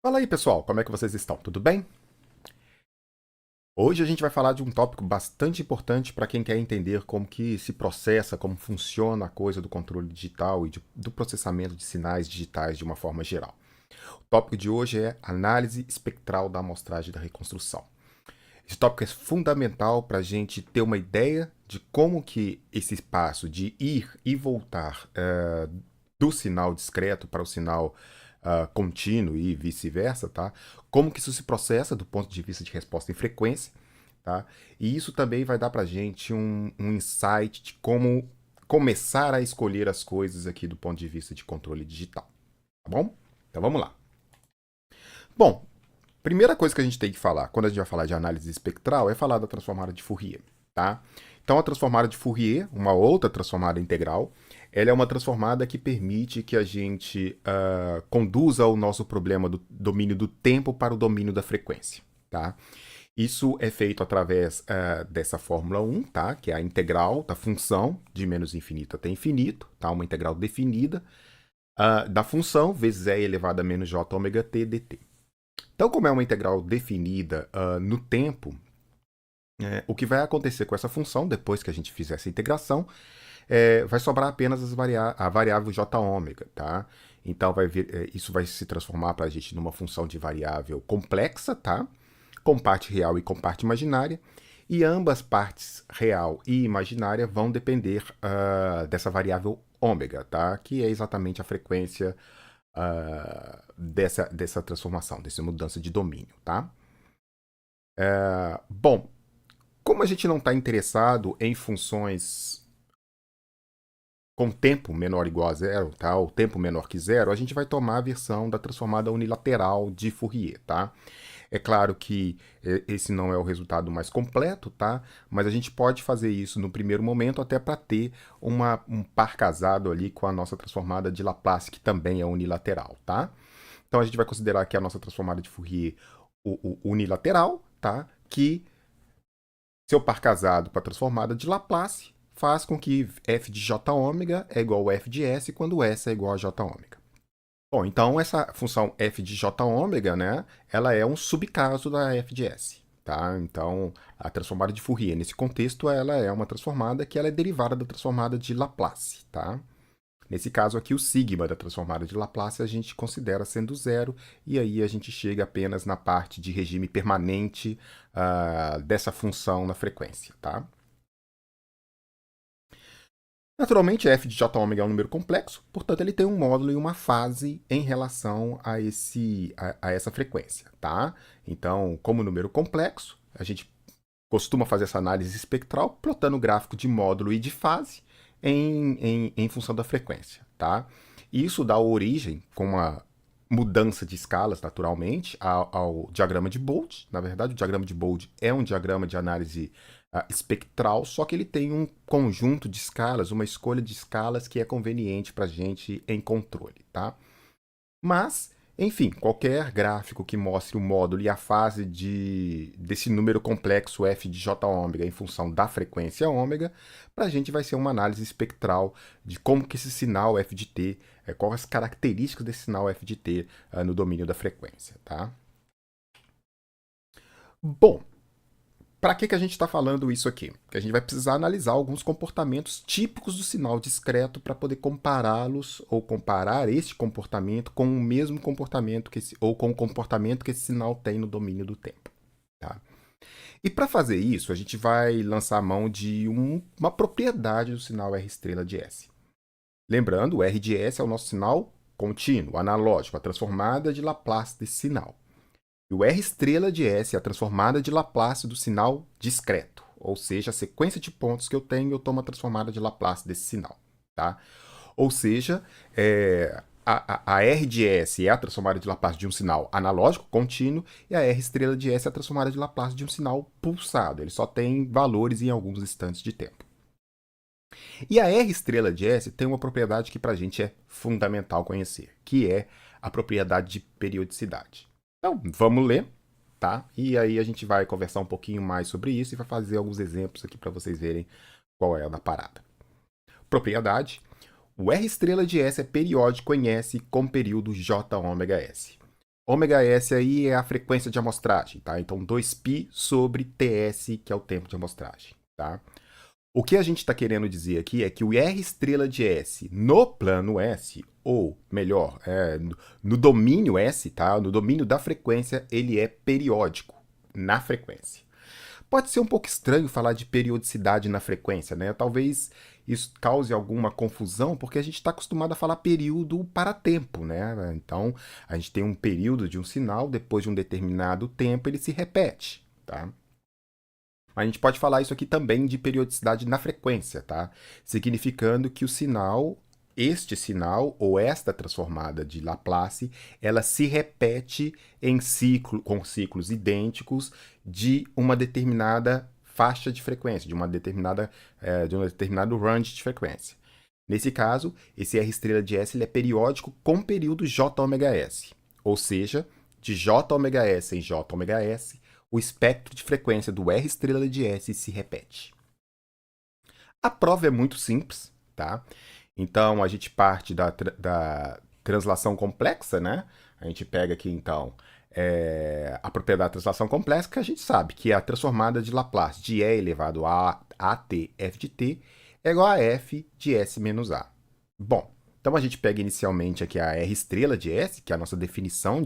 Fala aí, pessoal, como é que vocês estão? Tudo bem? Hoje a gente vai falar de um tópico bastante importante para quem quer entender como que se processa, como funciona a coisa do controle digital e do processamento de sinais digitais de uma forma geral. O tópico de hoje é análise espectral da amostragem da reconstrução. Esse tópico é fundamental para a gente ter uma ideia de como que esse espaço de ir e voltar do sinal discreto para o sinal contínuo e vice-versa, tá? Como que isso se processa do ponto de vista de resposta em frequência, tá? E isso também vai dar para a gente um insight de como começar a escolher as coisas aqui do ponto de vista de controle digital, tá bom? Então vamos lá. Bom, primeira coisa que a gente tem que falar quando a gente vai falar de análise espectral é falar da transformada de Fourier, tá? Então a transformada de Fourier, uma outra transformada integral, ela é uma transformada que permite que a gente conduza o nosso problema do domínio do tempo para o domínio da frequência, tá? Isso é feito através dessa fórmula 1, tá? Que é a integral da função de menos infinito até infinito, tá? Uma integral definida da função vezes e elevado a menos j ômega t dt. Então, como é uma integral definida no tempo, o que vai acontecer com essa função, depois que a gente fizer essa integração, vai sobrar apenas a variável j ômega, tá? Então, isso vai se transformar para a gente numa função de variável complexa, tá? Com parte real e com parte imaginária, e ambas partes real e imaginária vão depender dessa variável ômega, tá? Que é exatamente a frequência dessa transformação, dessa mudança de domínio, tá? Bom, como a gente não está interessado em funções com tempo menor ou igual a zero, tá? Ou tempo menor que zero, a gente vai tomar a versão da transformada unilateral de Fourier, tá? É claro que esse não é o resultado mais completo, tá? Mas a gente pode fazer isso no primeiro momento até para ter um par casado ali com a nossa transformada de Laplace, que também é unilateral, tá? Então a gente vai considerar que a nossa transformada de Fourier o unilateral, tá? Que seu par casado com a transformada de Laplace faz com que f de j ômega é igual a f de s quando s é igual a j ômega. Bom, então essa função f de j ômega, né, ela é um subcaso da f de s, tá? Então, a transformada de Fourier, nesse contexto, ela é uma transformada que ela é derivada da transformada de Laplace, tá? Nesse caso aqui, o sigma da transformada de Laplace a gente considera sendo zero, e aí a gente chega apenas na parte de regime permanente dessa função na frequência, tá? Naturalmente, f de j ômega é um número complexo, portanto ele tem um módulo e uma fase em relação a essa frequência, tá? Então, como número complexo, a gente costuma fazer essa análise espectral plotando o gráfico de módulo e de fase em função da frequência, tá? Isso dá origem, com uma mudança de escalas, naturalmente, ao diagrama de Bode. Na verdade, o diagrama de Bode é um diagrama de análise espectral, só que ele tem um conjunto de escalas, uma escolha de escalas que é conveniente para a gente em controle, tá? Mas, enfim, qualquer gráfico que mostre o módulo e a fase desse número complexo f de j ômega em função da frequência ômega, para a gente vai ser uma análise espectral de como que esse sinal f de t, quais as características desse sinal f de t no domínio da frequência, tá? Bom, para que a gente está falando isso aqui? Porque a gente vai precisar analisar alguns comportamentos típicos do sinal discreto para poder compará-los ou comparar este comportamento com o mesmo comportamento ou com o comportamento que esse sinal tem no domínio do tempo. Tá? E para fazer isso, a gente vai lançar a mão de uma propriedade do sinal R estrela de S. Lembrando, o R de S é o nosso sinal contínuo, analógico, a transformada de Laplace desse sinal. E o R estrela de S é a transformada de Laplace do sinal discreto, ou seja, a sequência de pontos que eu tenho, eu tomo a transformada de Laplace desse sinal. Tá? Ou seja, a R de S é a transformada de Laplace de um sinal analógico, contínuo, e a R estrela de S é a transformada de Laplace de um sinal pulsado. Ele só tem valores em alguns instantes de tempo. E a R estrela de S tem uma propriedade que para a gente é fundamental conhecer, que é a propriedade de periodicidade. Então, vamos ler, tá? E aí a gente vai conversar um pouquinho mais sobre isso e vai fazer alguns exemplos aqui para vocês verem qual é a da parada. Propriedade. O R estrela de S é periódico em S com período J ômega S. Ômega S aí é a frequência de amostragem, tá? Então 2π sobre TS, que é o tempo de amostragem, tá? O que a gente está querendo dizer aqui é que o R estrela de S no plano S, ou melhor, no domínio S, tá? No domínio da frequência, ele é periódico na frequência. Pode ser um pouco estranho falar de periodicidade na frequência, né? Talvez isso cause alguma confusão, porque a gente está acostumado a falar período para tempo, né? Então, a gente tem um período de um sinal, depois de um determinado tempo, ele se repete, tá? A gente pode falar isso aqui também de periodicidade na frequência, tá? Significando que o sinal, este sinal ou esta transformada de Laplace, ela se repete em ciclo, com ciclos idênticos de uma determinada faixa de frequência, de uma determinada, de um determinado range de frequência. Nesse caso, esse R estrela de S ele é periódico com período jωs, ou seja, de jωs em jωs, o espectro de frequência do R estrela de S se repete. A prova é muito simples, tá? Então, a gente parte da translação complexa, né? A gente pega aqui, então, a propriedade da translação complexa, que a gente sabe que é a transformada de Laplace de E elevado a at f de t é igual a f de S menos A. Bom, então a gente pega inicialmente aqui a R estrela de S, que é a nossa definição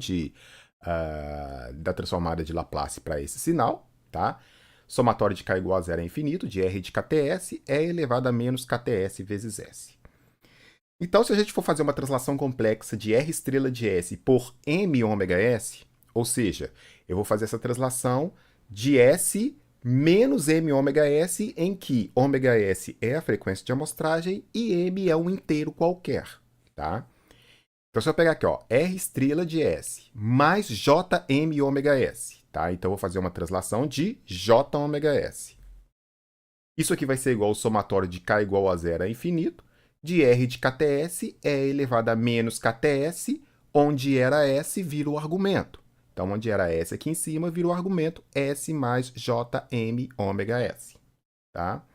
da transformada de Laplace para esse sinal, tá? Somatório de k igual a zero é infinito, de R de kts é elevado a menos kts vezes S. Então, se a gente for fazer uma translação complexa de R estrela de S por m ômega S, ou seja, eu vou fazer essa translação de S menos m ômega S, em que ômega S é a frequência de amostragem e m é um inteiro qualquer, tá? Então, se eu pegar aqui, ó, R estrela de S mais Jm ômega S, tá? Então, eu vou fazer uma translação de J ômega S. Isso aqui vai ser igual ao somatório de k igual a zero a infinito, de R de kts é elevado a menos kts, onde era S vira o argumento. Então, onde era S aqui em cima, vira o argumento S mais Jm ômega S, tá?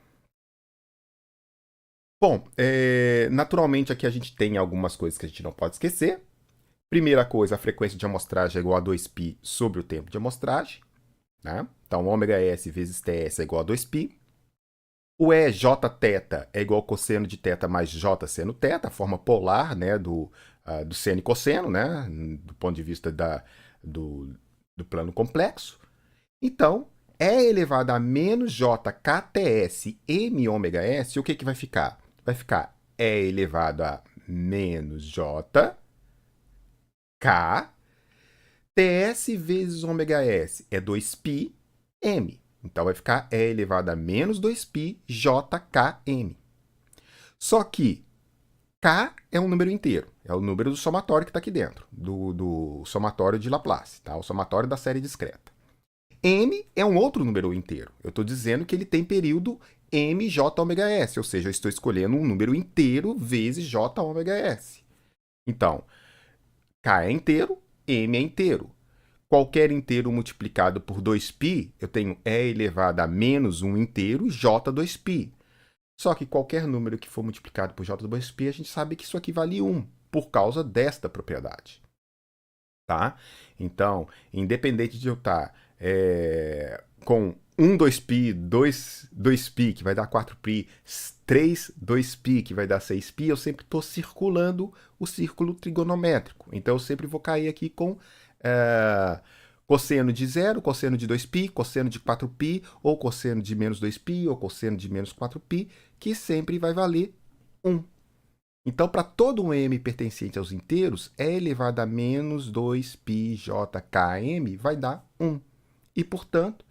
Bom, naturalmente aqui a gente tem algumas coisas que a gente não pode esquecer. Primeira coisa, a frequência de amostragem é igual a 2π sobre o tempo de amostragem, né? Então, ômega S vezes Ts é igual a 2π. O EJ θ é igual ao cosseno de θ mais J seno θ, a forma polar, né, do seno e cosseno, né, do ponto de vista do plano complexo. Então, E elevado a menos J kts m ômega S, o que, que vai ficar? Vai ficar E elevado a menos J K Ts vezes ômega S é 2π m. Então, vai ficar E elevado a menos 2π jkm. Só que K é um número inteiro. É o número do somatório que está aqui dentro, do somatório de Laplace, tá? O somatório da série discreta. M é um outro número inteiro. Eu estou dizendo que ele tem período mj ômega s, ou seja, eu estou escolhendo um número inteiro vezes j ômega s. Então, K é inteiro, M é inteiro. Qualquer inteiro multiplicado por 2π, eu tenho E elevado a menos um inteiro, J2π. Só que qualquer número que for multiplicado por J2π, a gente sabe que isso aqui vale 1, por causa desta propriedade. Tá? Então, independente de eu estar com 1 2π, 2π, que vai dar 4π, 3 2π, que vai dar 6π, eu sempre estou circulando o círculo trigonométrico. Então, eu sempre vou cair aqui com cosseno de 0, cosseno de 2π, cosseno de 4π, ou cosseno de menos 2π, ou cosseno de menos 4π, que sempre vai valer 1. Então, para todo um m pertencente aos inteiros, E elevado a menos 2πjkm vai dar 1. E, portanto,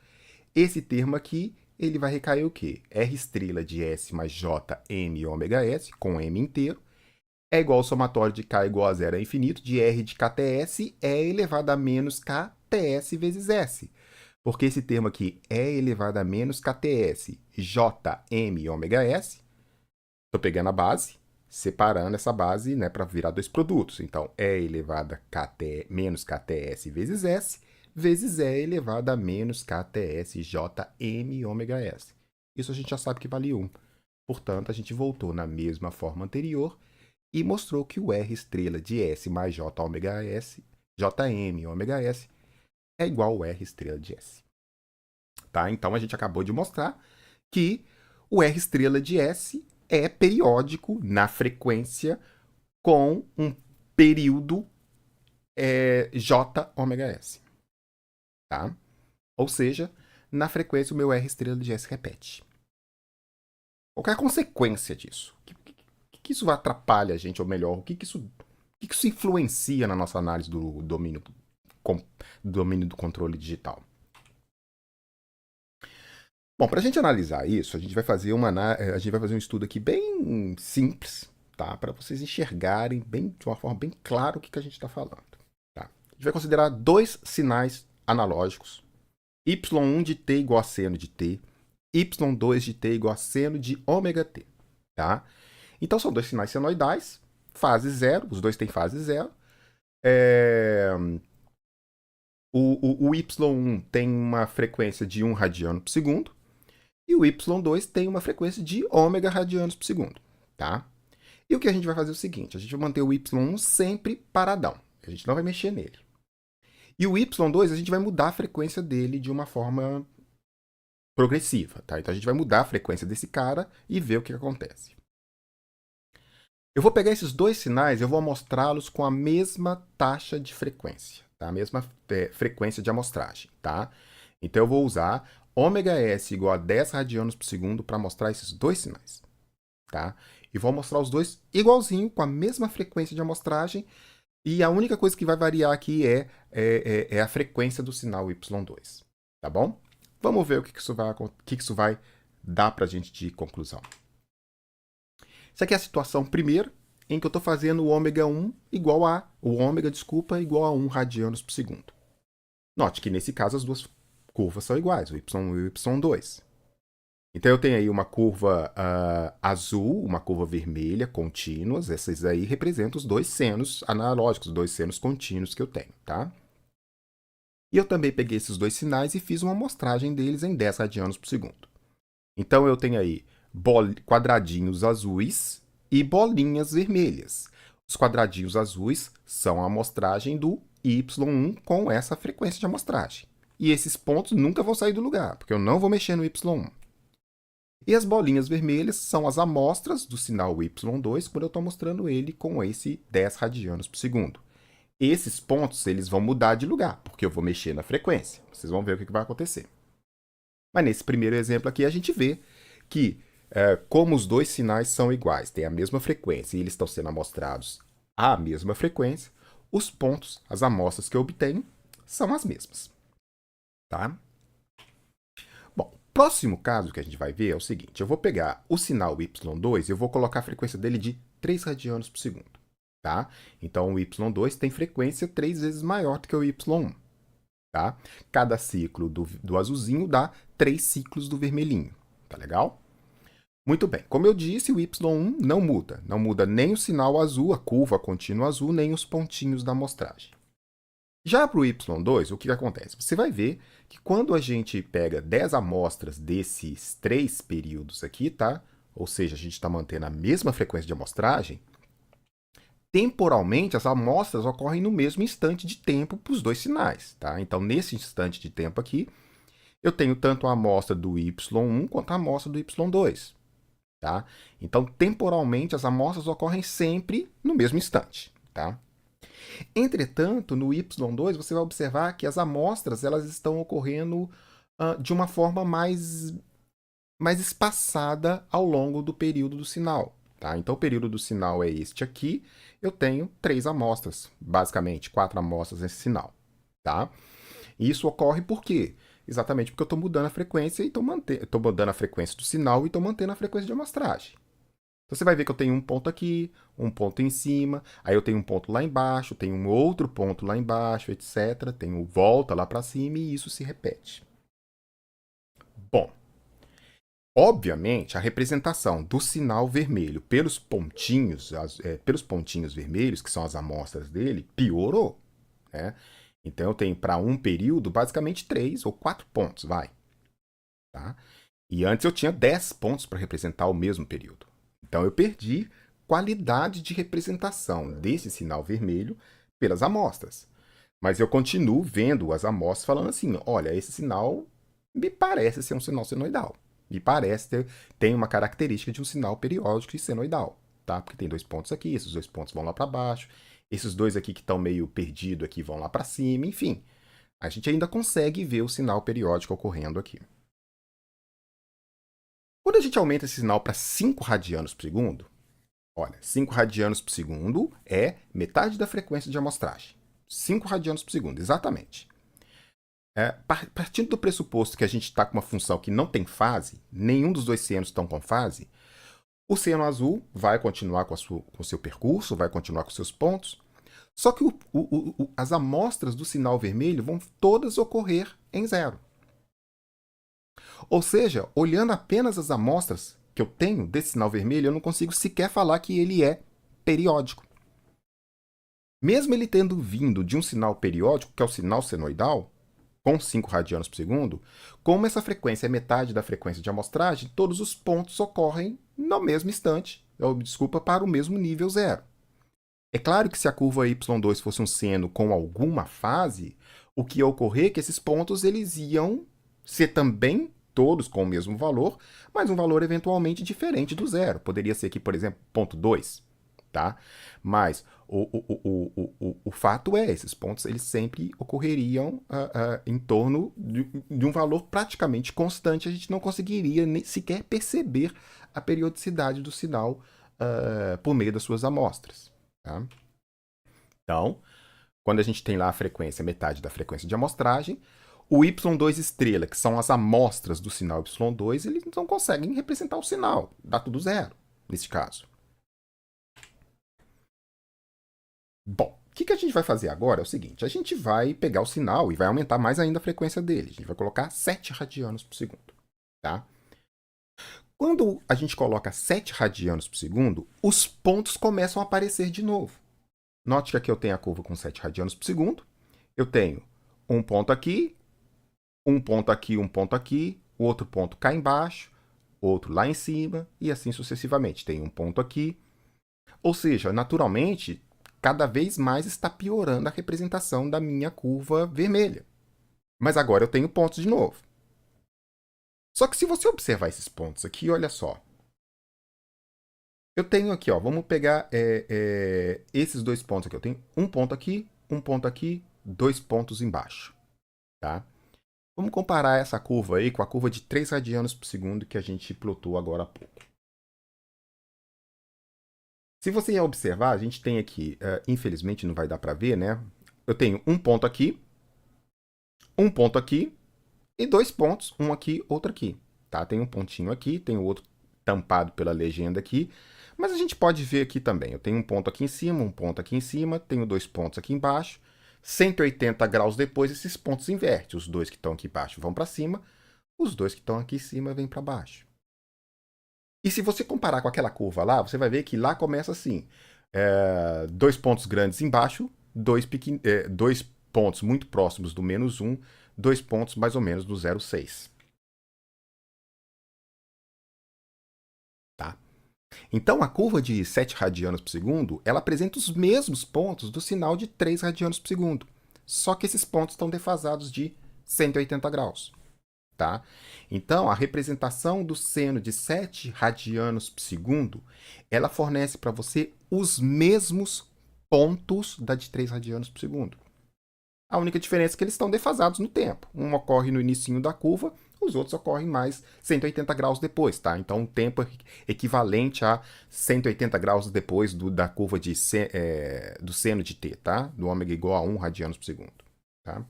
esse termo aqui, ele vai recair o quê? R estrela de S mais Jm ômega S, com m inteiro, é igual ao somatório de k igual a zero a infinito, de R de kts é elevado a menos kts vezes S. Porque esse termo aqui é elevado a menos kts Jm ômega S. Estou pegando a base, separando essa base, né, para virar dois produtos. Então, E elevado a menos kts vezes S, vezes E elevado a menos kts Jm ômega S. Isso a gente já sabe que vale 1. Portanto, a gente voltou na mesma forma anterior e mostrou que o R estrela de S mais J ômega S Jm ômega S é igual ao R estrela de S. Tá? Então a gente acabou de mostrar que o R estrela de S é periódico na frequência com um período J ômega S. Tá? Ou seja, na frequência o meu R estrela de S repete. Qual é a consequência disso? O que isso vai atrapalhar a gente, ou melhor, o que isso influencia na nossa análise do domínio do controle digital? Bom, para a gente analisar isso, a gente vai fazer um estudo aqui bem simples, tá? Para vocês enxergarem de uma forma bem clara o que a gente está falando. Tá? A gente vai considerar dois sinais analógicos, y1 de t igual a seno de t, y2 de t igual a seno de ômega t. Tá? Então são dois sinais senoidais, fase zero, os dois têm fase zero. O y1 tem uma frequência de 1 radiano por segundo, e o y2 tem uma frequência de ômega radianos por segundo, tá? E o que a gente vai fazer é o seguinte, a gente vai manter o y1 sempre paradão, a gente não vai mexer nele. E o y2 a gente vai mudar a frequência dele de uma forma progressiva, tá? Então a gente vai mudar a frequência desse cara e ver o que acontece. Eu vou pegar esses dois sinais e eu vou amostrá-los com a mesma taxa de frequência, tá? A mesma frequência de amostragem, tá? Então eu vou usar ômega S igual a 10 radianos por segundo para mostrar esses dois sinais, tá? E vou mostrar os dois igualzinho, com a mesma frequência de amostragem, e a única coisa que vai variar aqui é a frequência do sinal y2, tá bom? Vamos ver o que isso vai dar para a gente de conclusão. Isso aqui é a situação primeira, em que eu estou fazendo o ômega 1 igual a... o ômega, desculpa, igual a 1 radianos por segundo. Note que nesse caso as duas curvas são iguais, o y1 e o y2. Então eu tenho aí uma curva azul, uma curva vermelha, contínuas. Essas aí representam os dois senos analógicos, os dois senos contínuos que eu tenho, tá? E eu também peguei esses dois sinais e fiz uma amostragem deles em 10 radianos por segundo. Então eu tenho aí quadradinhos azuis e bolinhas vermelhas. Os quadradinhos azuis são a amostragem do y1 com essa frequência de amostragem. E esses pontos nunca vão sair do lugar, porque eu não vou mexer no y1. E as bolinhas vermelhas são as amostras do sinal y2 quando eu estou mostrando ele com esse 10 radianos por segundo. Esses pontos eles vão mudar de lugar, porque eu vou mexer na frequência. Vocês vão ver o que vai acontecer. Mas nesse primeiro exemplo aqui a gente vê que como os dois sinais são iguais, têm a mesma frequência e eles estão sendo amostrados à mesma frequência, os pontos, as amostras que eu obtenho, são as mesmas. Tá? Bom, o próximo caso que a gente vai ver é o seguinte, eu vou pegar o sinal y2 e eu vou colocar a frequência dele de 3 radianos por segundo. Tá? Então o y2 tem frequência 3 vezes maior do que o y1. Tá? Cada ciclo do azulzinho dá 3 ciclos do vermelhinho. Tá legal? Muito bem, como eu disse, o y1 não muda. Não muda nem o sinal azul, a curva contínua azul, nem os pontinhos da amostragem. Já para o y2, o que acontece? Você vai ver que quando a gente pega 10 amostras desses 3 períodos aqui, tá? Ou seja, a gente está mantendo a mesma frequência de amostragem, temporalmente as amostras ocorrem no mesmo instante de tempo para os dois sinais, tá? Então, nesse instante de tempo aqui, eu tenho tanto a amostra do y1 quanto a amostra do y2. Tá? Então, temporalmente, as amostras ocorrem sempre no mesmo instante. Tá? Entretanto, no y2, você vai observar que as amostras elas estão ocorrendo de uma forma mais espaçada ao longo do período do sinal. Tá? Então, o período do sinal é este aqui. Eu tenho 3 amostras, basicamente, 4 amostras nesse sinal. Tá? E isso ocorre por quê? Exatamente porque eu estou mudando a frequência e estou mudando a frequência do sinal e estou mantendo a frequência de amostragem. Então você vai ver que eu tenho um ponto aqui, um ponto em cima, aí eu tenho um ponto lá embaixo, tenho um outro ponto lá embaixo, etc. Tenho volta lá para cima e isso se repete. Bom, obviamente a representação do sinal vermelho pelos pontinhos vermelhos, que são as amostras dele, piorou, né? Então, eu tenho para um período, basicamente 3 ou 4 pontos, vai. Tá? E antes eu tinha 10 pontos para representar o mesmo período. Então, eu perdi qualidade de representação desse sinal vermelho pelas amostras. Mas eu continuo vendo as amostras falando assim, olha, esse sinal me parece ser um sinal senoidal. Me parece tem uma característica de um sinal periódico e senoidal, tá? Porque tem 2 pontos aqui, esses 2 pontos vão lá para baixo, esses dois aqui que estão meio perdidos aqui vão lá para cima, enfim. A gente ainda consegue ver o sinal periódico ocorrendo aqui. Quando a gente aumenta esse sinal para 5 radianos por segundo, olha, 5 radianos por segundo é metade da frequência de amostragem. 5 radianos por segundo, exatamente. Partindo do pressuposto que a gente está com uma função que não tem fase, nenhum dos dois senos estão com fase, o seno azul vai continuar com o seu percurso, vai continuar com seus pontos, só que as amostras do sinal vermelho vão todas ocorrer em zero. Ou seja, olhando apenas as amostras que eu tenho desse sinal vermelho, eu não consigo sequer falar que ele é periódico. Mesmo ele tendo vindo de um sinal periódico, que é o sinal senoidal, com 5 radianos por segundo, como essa frequência é metade da frequência de amostragem, todos os pontos ocorrem no mesmo instante, para o mesmo nível zero. É claro que se a curva y2 fosse um seno com alguma fase, o que ia ocorrer é que esses pontos eles iam ser também todos com o mesmo valor, mas um valor eventualmente diferente do zero. Poderia ser aqui, por exemplo, ponto 2. Tá? Mas o fato é, esses pontos eles sempre ocorreriam em torno de um valor praticamente constante. A gente não conseguiria nem sequer perceber a periodicidade do sinal por meio das suas amostras. Tá? Então, quando a gente tem lá a frequência, metade da frequência de amostragem, o y2 estrela, que são as amostras do sinal y2, eles não conseguem representar o sinal, dá tudo zero, nesse caso. Bom, o que a gente vai fazer agora é o seguinte, a gente vai pegar o sinal e vai aumentar mais ainda a frequência dele. A gente vai colocar 7 radianos por segundo, tá? Quando a gente coloca 7 radianos por segundo, os pontos começam a aparecer de novo. Note que aqui eu tenho a curva com 7 radianos por segundo. Eu tenho um ponto aqui, um ponto aqui, um ponto aqui, o outro ponto cá embaixo, outro lá em cima, e assim sucessivamente. Tem um ponto aqui. Ou seja, naturalmente, cada vez mais está piorando a representação da minha curva vermelha. Mas agora eu tenho pontos de novo. Só que se você observar esses pontos aqui, olha só. Eu tenho aqui, ó, vamos pegar esses 2 pontos aqui. Eu tenho um ponto aqui, 2 pontos embaixo. Tá? Vamos comparar essa curva aí com a curva de 3 radianos por segundo que a gente plotou agora há pouco. Se você observar, a gente tem aqui, infelizmente não vai dar para ver, né? Eu tenho um ponto aqui e 2 pontos, um aqui, outro aqui. Tá? Tem um pontinho aqui, tem o outro tampado pela legenda aqui, mas a gente pode ver aqui também. Eu tenho um ponto aqui em cima, um ponto aqui em cima, tenho 2 pontos aqui embaixo. 180 graus depois, esses pontos invertem. Os 2 que estão aqui embaixo vão para cima, os 2 que estão aqui em cima vêm para baixo. E se você comparar com aquela curva lá, você vai ver que lá começa assim, 2 pontos grandes embaixo, 2 pontos muito próximos do -1, 2 pontos mais ou menos do 0,6. Tá? Então, a curva de 7 radianos por segundo, ela apresenta os mesmos pontos do sinal de 3 radianos por segundo. Só que esses pontos estão defasados de 180 graus. Tá? Então, a representação do seno de 7 radianos por segundo, ela fornece para você os mesmos pontos da de 3 radianos por segundo. A única diferença é que eles estão defasados no tempo. Um ocorre no início da curva, os outros ocorrem mais 180 graus depois, tá? Então, o tempo é equivalente a 180 graus depois da curva do seno de t, tá? Do ômega igual a 1 radianos por segundo, tá?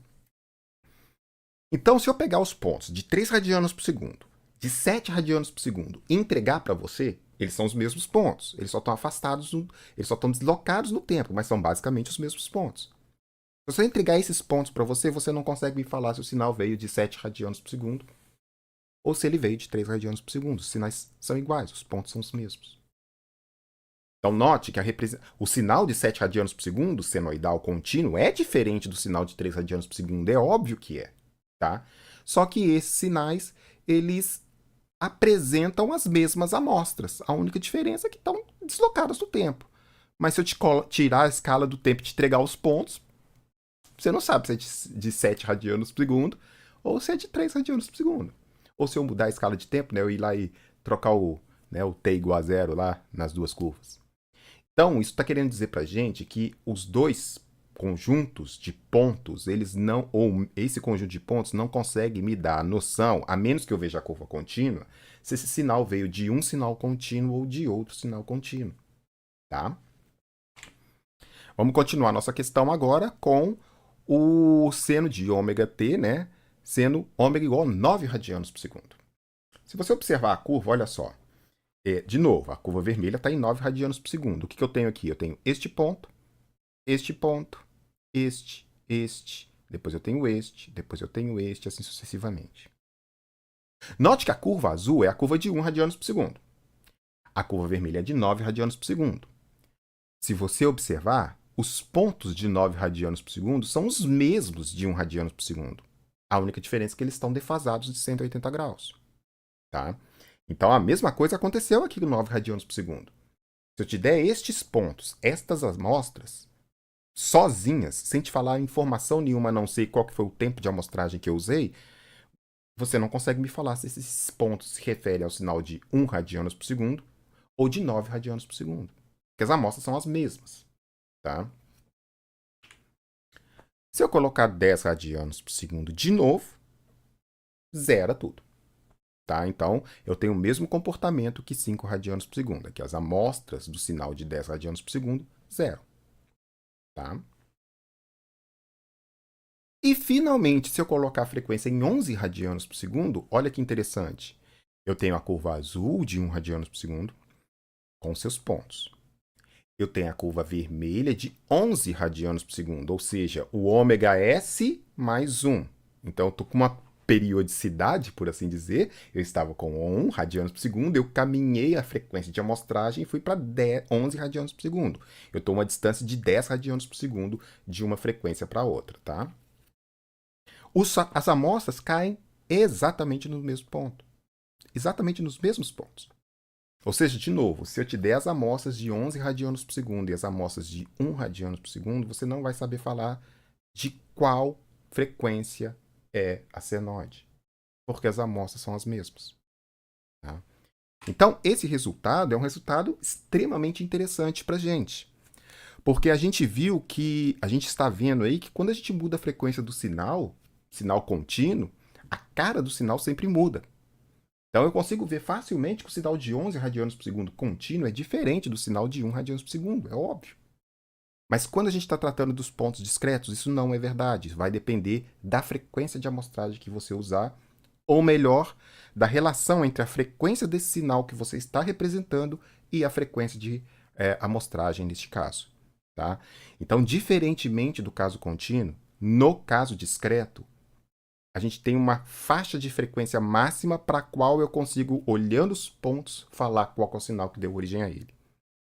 Então, se eu pegar os pontos de 3 radianos por segundo, de 7 radianos por segundo e entregar para você, eles são os mesmos pontos. Eles só estão afastados, eles só estão deslocados no tempo, mas são basicamente os mesmos pontos. Se eu entregar esses pontos para você, você não consegue me falar se o sinal veio de 7 radianos por segundo ou se ele veio de 3 radianos por segundo. Os sinais são iguais, os pontos são os mesmos. Então, note que o sinal de 7 radianos por segundo, senoidal contínuo, é diferente do sinal de 3 radianos por segundo. É óbvio que é. Tá? Só que esses sinais, eles apresentam as mesmas amostras. A única diferença é que estão deslocadas no tempo. Mas se eu tirar a escala do tempo e te entregar os pontos, você não sabe se é de 7 radianos por segundo ou se é de 3 radianos por segundo. Ou se eu mudar a escala de tempo, né, eu ir lá e trocar o t igual a zero lá nas duas curvas. Então, isso está querendo dizer para a gente que os dois conjuntos de pontos, eles não, ou esse conjunto de pontos não consegue me dar a noção, a menos que eu veja a curva contínua, se esse sinal veio de um sinal contínuo ou de outro sinal contínuo, tá? Vamos continuar nossa questão agora com o seno de ômega t, né? Sendo ômega igual a 9 radianos por segundo. Se você observar a curva, olha só. De novo, a curva vermelha está em 9 radianos por segundo. O que eu tenho aqui? Eu tenho este ponto, este, depois eu tenho este, depois eu tenho este, assim sucessivamente. Note que a curva azul é a curva de 1 radianos por segundo. A curva vermelha é de 9 radianos por segundo. Se você observar, os pontos de 9 radianos por segundo são os mesmos de 1 radianos por segundo. A única diferença é que eles estão defasados de 180 graus. Tá? Então, a mesma coisa aconteceu aqui com 9 radianos por segundo. Se eu te der estes pontos, estas amostras, sozinhas, sem te falar informação nenhuma, a não sei qual que foi o tempo de amostragem que eu usei, você não consegue me falar se esses pontos se referem ao sinal de 1 radianos por segundo ou de 9 radianos por segundo. Porque as amostras são as mesmas. Tá? Se eu colocar 10 radianos por segundo de novo, zera tudo. Tá? Então, eu tenho o mesmo comportamento que 5 radianos por segundo. Aqui as amostras do sinal de 10 radianos por segundo, zero. Tá? E, finalmente, se eu colocar a frequência em 11 radianos por segundo, olha que interessante. Eu tenho a curva azul de 1 radianos por segundo, com seus pontos. Eu tenho a curva vermelha de 11 radianos por segundo, ou seja, o ômega S mais 1. Então, eu estou com uma periodicidade, por assim dizer. Eu estava com 1 radianos por segundo, eu caminhei a frequência de amostragem e fui para 11 radianos por segundo. Eu estou a uma distância de 10 radianos por segundo de uma frequência para outra, tá? As amostras caem exatamente no mesmo ponto. Exatamente nos mesmos pontos. Ou seja, de novo, se eu te der as amostras de 11 radianos por segundo e as amostras de 1 radianos por segundo, você não vai saber falar de qual frequência é a senoide, porque as amostras são as mesmas. Tá? Então, esse resultado é um resultado extremamente interessante para a gente, porque a gente viu que, a gente está vendo aí que quando a gente muda a frequência do sinal contínuo, a cara do sinal sempre muda. Então, eu consigo ver facilmente que o sinal de 11 radianos por segundo contínuo é diferente do sinal de 1 radianos por segundo, é óbvio. Mas quando a gente está tratando dos pontos discretos, isso não é verdade. Vai depender da frequência de amostragem que você usar, ou melhor, da relação entre a frequência desse sinal que você está representando e a frequência de amostragem neste caso. Tá? Então, diferentemente do caso contínuo, no caso discreto, a gente tem uma faixa de frequência máxima para a qual eu consigo, olhando os pontos, falar qual é o sinal que deu origem a ele.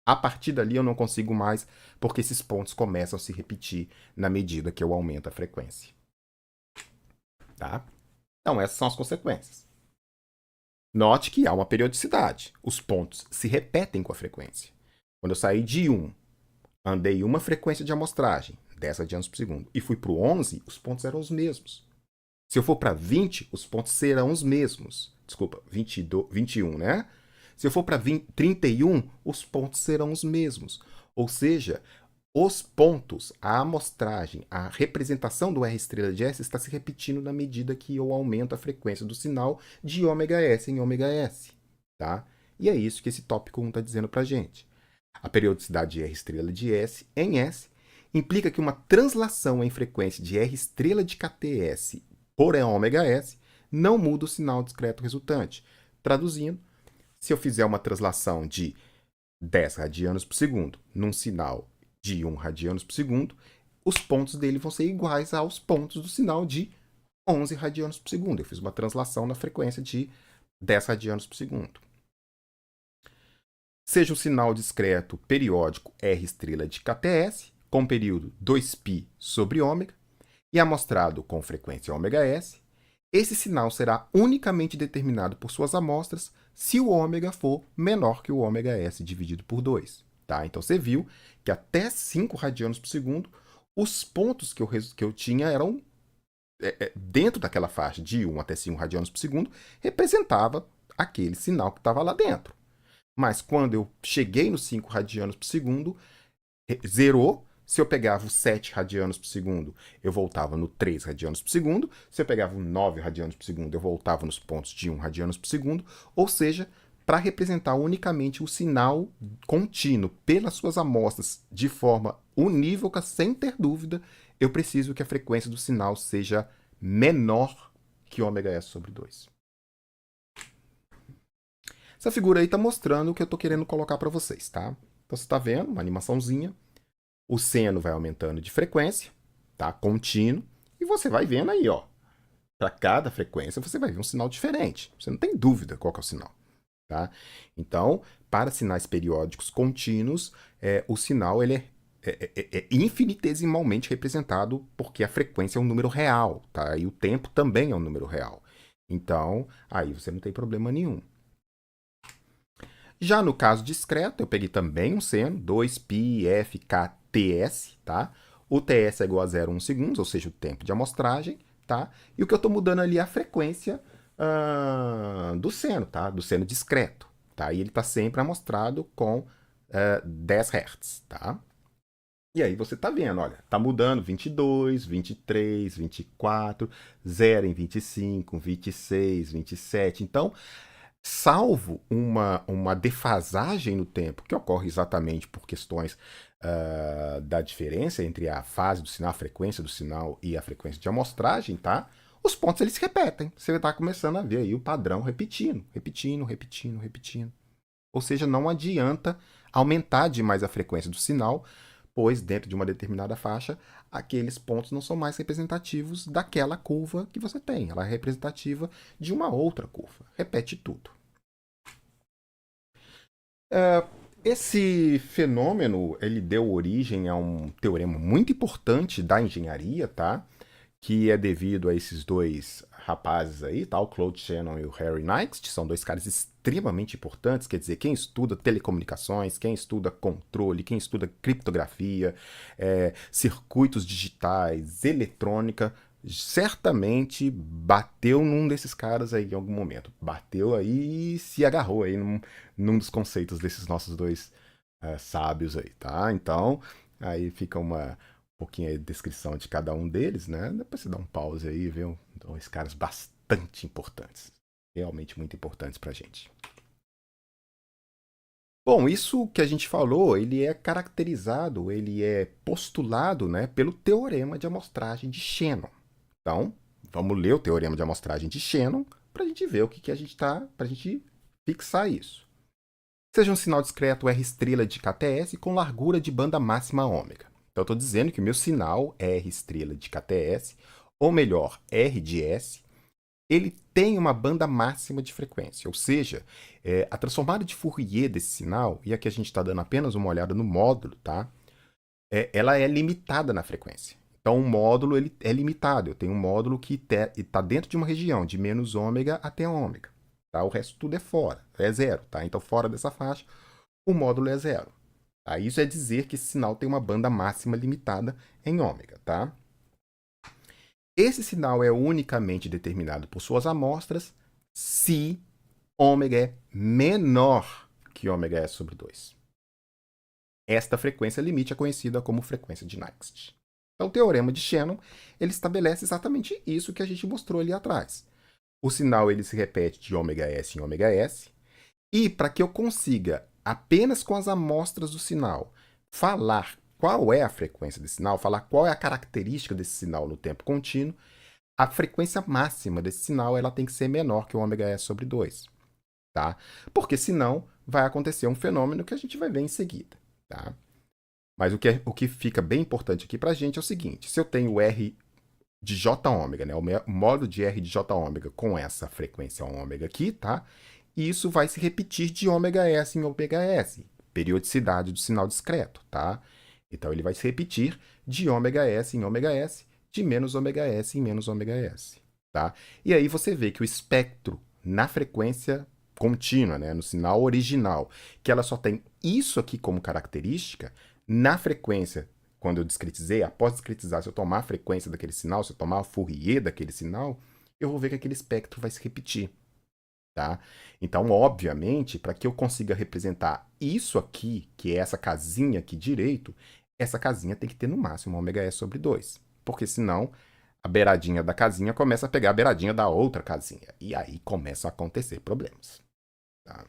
A partir dali eu não consigo mais, porque esses pontos começam a se repetir na medida que eu aumento a frequência. Tá? Então, essas são as consequências. Note que há uma periodicidade. Os pontos se repetem com a frequência. Quando eu saí de 1, andei uma frequência de amostragem, 10 radianos por segundo, e fui para o 11, os pontos eram os mesmos. Se eu for para 20, os pontos serão os mesmos. Desculpa, 21, né? Se eu for para 31, os pontos serão os mesmos. Ou seja, os pontos, a amostragem, a representação do R estrela de S está se repetindo na medida que eu aumento a frequência do sinal de ômega S em ômega S. Tá? E é isso que esse tópico 1 está dizendo para a gente. A periodicidade de R estrela de S em S implica que uma translação em frequência de R estrela de KTS por ômega S não muda o sinal discreto resultante. Traduzindo, se eu fizer uma translação de 10 radianos por segundo num sinal de 1 radianos por segundo, os pontos dele vão ser iguais aos pontos do sinal de 11 radianos por segundo. Eu fiz uma translação na frequência de 10 radianos por segundo. Seja um sinal discreto periódico R estrela de KTS, com período 2π sobre ômega, e amostrado com frequência ômega S, esse sinal será unicamente determinado por suas amostras se o ômega for menor que o ômega S dividido por 2. Tá? Então, você viu que até 5 radianos por segundo, os pontos que eu tinha eram dentro daquela faixa de 1 até 5 radianos por segundo, representava aquele sinal que estava lá dentro. Mas quando eu cheguei nos 5 radianos por segundo, zerou. Se eu pegava os 7 radianos por segundo, eu voltava no 3 radianos por segundo. Se eu pegava o 9 radianos por segundo, eu voltava nos pontos de 1 radianos por segundo. Ou seja, para representar unicamente o sinal contínuo pelas suas amostras de forma unívoca, sem ter dúvida, eu preciso que a frequência do sinal seja menor que ômega sobre 2. Essa figura aí está mostrando o que eu estou querendo colocar para vocês, tá? Então você está vendo uma animaçãozinha. O seno vai aumentando de frequência, tá? Contínuo. E você vai vendo aí, ó. Para cada frequência você vai ver um sinal diferente. Você não tem dúvida qual que é o sinal, tá? Então, para sinais periódicos contínuos, o sinal ele é infinitesimalmente representado porque a frequência é um número real, tá? E o tempo também é um número real. Então, aí você não tem problema nenhum. Já no caso discreto, eu peguei também um seno, 2πfkts, tá? O TS é igual a 0,1 segundos, ou seja, o tempo de amostragem, tá? E o que eu estou mudando ali é a frequência do seno, tá? Do seno discreto, tá? E ele está sempre amostrado com 10 Hz, tá? E aí você está vendo, olha, está mudando 22, 23, 24, 0 em 25, 26, 27. Então, salvo uma defasagem no tempo, que ocorre exatamente por questões da diferença entre a fase do sinal, a frequência do sinal e a frequência de amostragem, tá? Os pontos eles se repetem. Você está começando a ver aí o padrão repetindo, repetindo, repetindo, repetindo. Ou seja, não adianta aumentar demais a frequência do sinal, pois dentro de uma determinada faixa, aqueles pontos não são mais representativos daquela curva que você tem. Ela é representativa de uma outra curva. Repete tudo. Esse fenômeno ele deu origem a um teorema muito importante da engenharia, tá? Que é devido a esses dois rapazes aí, tá? O Claude Shannon e o Harry Nyquist, são dois caras extremamente importantes, quer dizer, quem estuda telecomunicações, quem estuda controle, quem estuda criptografia, circuitos digitais, eletrônica, certamente bateu num desses caras aí em algum momento. Bateu aí e se agarrou aí num dos conceitos desses nossos dois sábios aí, tá? Então, aí fica uma pouquinho a descrição de cada um deles, né? Depois você dá um pause aí e vê dois caras bastante importantes. Realmente muito importantes pra gente. Bom, isso que a gente falou, ele é caracterizado, ele é postulado, né, pelo teorema de amostragem de Shannon. Então, vamos ler o teorema de amostragem de Shannon para a gente ver o que a gente tá, para a gente fixar isso. Seja um sinal discreto R' de KTS com largura de banda máxima ômega. Então, eu estou dizendo que o meu sinal R' de KTS, ou melhor, R de S, ele tem uma banda máxima de frequência, ou seja, a transformada de Fourier desse sinal, e aqui a gente está dando apenas uma olhada no módulo, tá? Ela é limitada na frequência. Então, o módulo ele é limitado. Eu tenho um módulo que está dentro de uma região de menos ômega até ômega. Tá? O resto tudo é fora, é zero. Tá? Então, fora dessa faixa, o módulo é zero. Tá? Isso é dizer que esse sinal tem uma banda máxima limitada em ômega. Tá? Esse sinal é unicamente determinado por suas amostras se ômega é menor que ômega S sobre 2. Esta frequência limite é conhecida como frequência de Nyquist. Então, o teorema de Shannon ele estabelece exatamente isso que a gente mostrou ali atrás. O sinal ele se repete de ômega S em ômega S, e para que eu consiga, apenas com as amostras do sinal, falar qual é a frequência desse sinal, falar qual é a característica desse sinal no tempo contínuo, a frequência máxima desse sinal ela tem que ser menor que o ômega S sobre 2. Tá? Porque senão vai acontecer um fenômeno que a gente vai ver em seguida. Tá? Mas o que fica bem importante aqui para a gente é o seguinte: se eu tenho R de J ômega, né, o módulo de R de J ômega com essa frequência ômega aqui, tá? E isso vai se repetir de ômega S em ômega S, periodicidade do sinal discreto, tá? Então ele vai se repetir de ômega S em ômega S, de menos ômega S em menos ômega S, tá? E aí você vê que o espectro na frequência contínua, né, no sinal original, que ela só tem isso aqui como característica, na frequência quando eu discretizei, após discretizar, se eu tomar a frequência daquele sinal, se eu tomar a Fourier daquele sinal, eu vou ver que aquele espectro vai se repetir. Tá? Então, obviamente, para que eu consiga representar isso aqui, que é essa casinha aqui direito, essa casinha tem que ter no máximo ômega S sobre 2. Porque senão a beiradinha da casinha começa a pegar a beiradinha da outra casinha. E aí começam a acontecer problemas. Tá?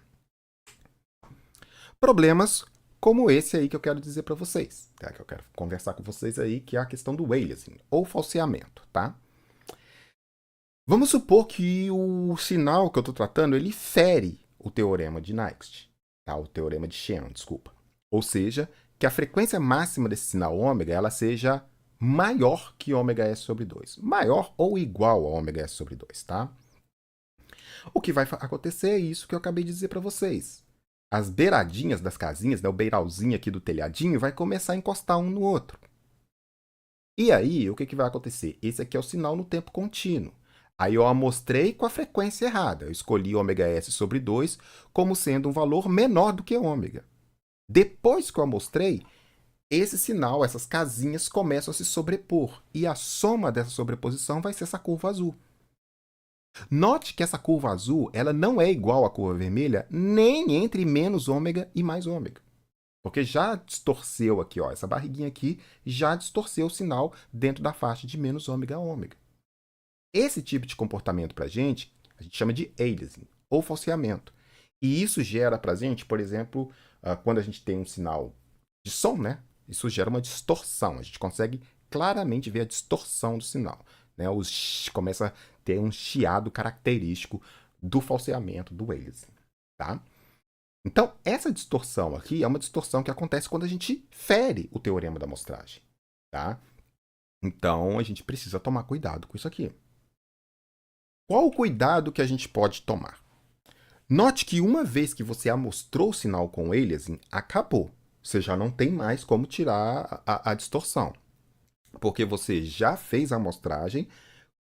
Problemas como esse aí que eu quero dizer para vocês, tá? Que eu quero conversar com vocês aí, que é a questão do aliasing, ou falseamento, tá? Vamos supor que o sinal que eu estou tratando, ele fere o teorema de Nyquist, tá? O teorema de Shannon, desculpa. Ou seja, que a frequência máxima desse sinal ômega, ela seja maior que ômega S sobre 2. Maior ou igual a ômega S sobre 2, tá? O que vai acontecer é isso que eu acabei de dizer para vocês. As beiradinhas das casinhas, né, o beiralzinho aqui do telhadinho, vai começar a encostar um no outro. E aí, o que vai acontecer? Esse aqui é o sinal no tempo contínuo. Aí eu amostrei com a frequência errada. Eu escolhi ômega S sobre 2 como sendo um valor menor do que ômega. Depois que eu amostrei, esse sinal, essas casinhas começam a se sobrepor. E a soma dessa sobreposição vai ser essa curva azul. Note que essa curva azul ela não é igual à curva vermelha nem entre menos ômega e mais ômega. Porque já distorceu aqui, ó, essa barriguinha aqui já distorceu o sinal dentro da faixa de menos ômega a ômega. Esse tipo de comportamento para a gente chama de aliasing, ou falseamento. E isso gera para a gente, por exemplo, quando a gente tem um sinal de som, né? Isso gera uma distorção. A gente consegue claramente ver a distorção do sinal. Né? Começa a ter um chiado característico do falseamento, do aliasing. Tá? Então, essa distorção aqui é uma distorção que acontece quando a gente fere o teorema da amostragem. Tá? Então, a gente precisa tomar cuidado com isso aqui. Qual o cuidado que a gente pode tomar? Note que uma vez que você amostrou o sinal com aliasing, acabou. Você já não tem mais como tirar a distorção. Porque você já fez a amostragem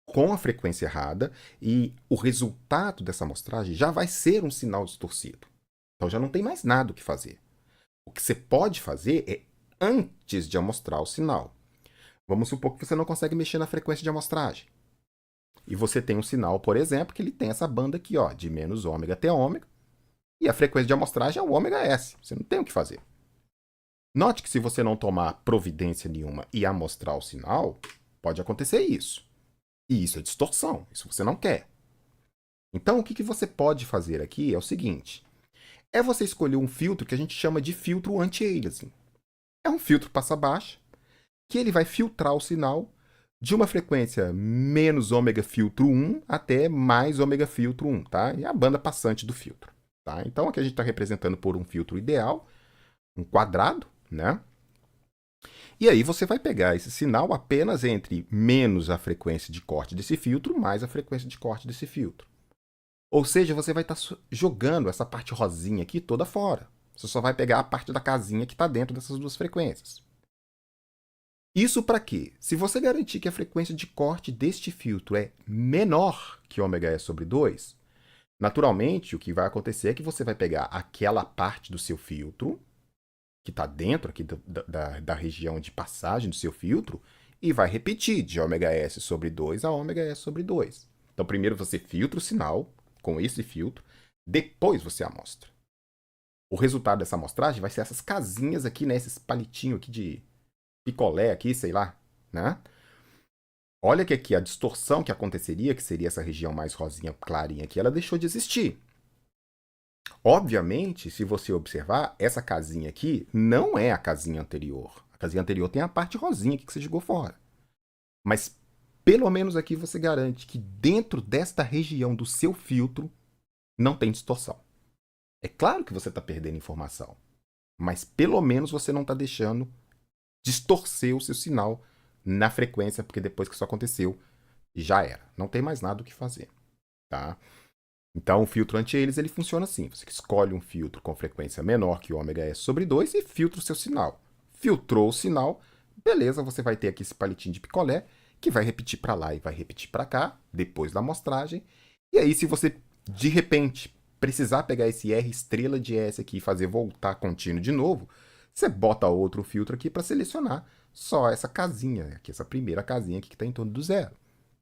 com a frequência errada e o resultado dessa amostragem já vai ser um sinal distorcido. Então já não tem mais nada o que fazer. O que você pode fazer é antes de amostrar o sinal. Vamos supor que você não consegue mexer na frequência de amostragem. E você tem um sinal, por exemplo, que ele tem essa banda aqui, ó, de menos ômega até ômega. E a frequência de amostragem é o ômega S. Você não tem o que fazer. Note que se você não tomar providência nenhuma e amostrar o sinal, pode acontecer isso. E isso é distorção. Isso você não quer. Então, o que você pode fazer aqui é o seguinte. É você escolher um filtro que a gente chama de filtro anti-aliasing. É um filtro passa-baixa que ele vai filtrar o sinal de uma frequência menos ômega filtro 1 até mais ômega filtro 1, tá? E a banda passante do filtro, tá? Então, aqui a gente está representando por um filtro ideal, um quadrado, né? E aí você vai pegar esse sinal apenas entre menos a frequência de corte desse filtro mais a frequência de corte desse filtro. Ou seja, você vai estar jogando essa parte rosinha aqui toda fora. Você só vai pegar a parte da casinha que está dentro dessas duas frequências. Isso para quê? Se você garantir que a frequência de corte deste filtro é menor que ômega S sobre 2, naturalmente o que vai acontecer é que você vai pegar aquela parte do seu filtro, que está dentro aqui da região de passagem do seu filtro, e vai repetir de ômega S sobre 2 a ômega S sobre 2. Então, primeiro você filtra o sinal com esse filtro, depois você amostra. O resultado dessa amostragem vai ser essas casinhas aqui, né? Esses palitinhos aqui de picolé aqui, sei lá, né? Olha que aqui a distorção que aconteceria, que seria essa região mais rosinha clarinha aqui, ela deixou de existir. Obviamente, se você observar, essa casinha aqui não é a casinha anterior. A casinha anterior tem a parte rosinha aqui que você jogou fora. Mas, pelo menos aqui você garante que dentro desta região do seu filtro não tem distorção. É claro que você está perdendo informação, mas pelo menos você não está deixando distorcer o seu sinal na frequência, porque depois que isso aconteceu, já era. Não tem mais nada o que fazer, tá? Então, o filtro anti-aliasing ele funciona assim. Você escolhe um filtro com frequência menor que ômega S sobre 2 e filtra o seu sinal. Filtrou o sinal, beleza, você vai ter aqui esse palitinho de picolé que vai repetir para lá e vai repetir para cá, depois da amostragem. E aí, se você, de repente, precisar pegar esse R estrela de S aqui e fazer voltar contínuo de novo, você bota outro filtro aqui para selecionar só essa casinha, aqui, essa primeira casinha aqui que está em torno do zero.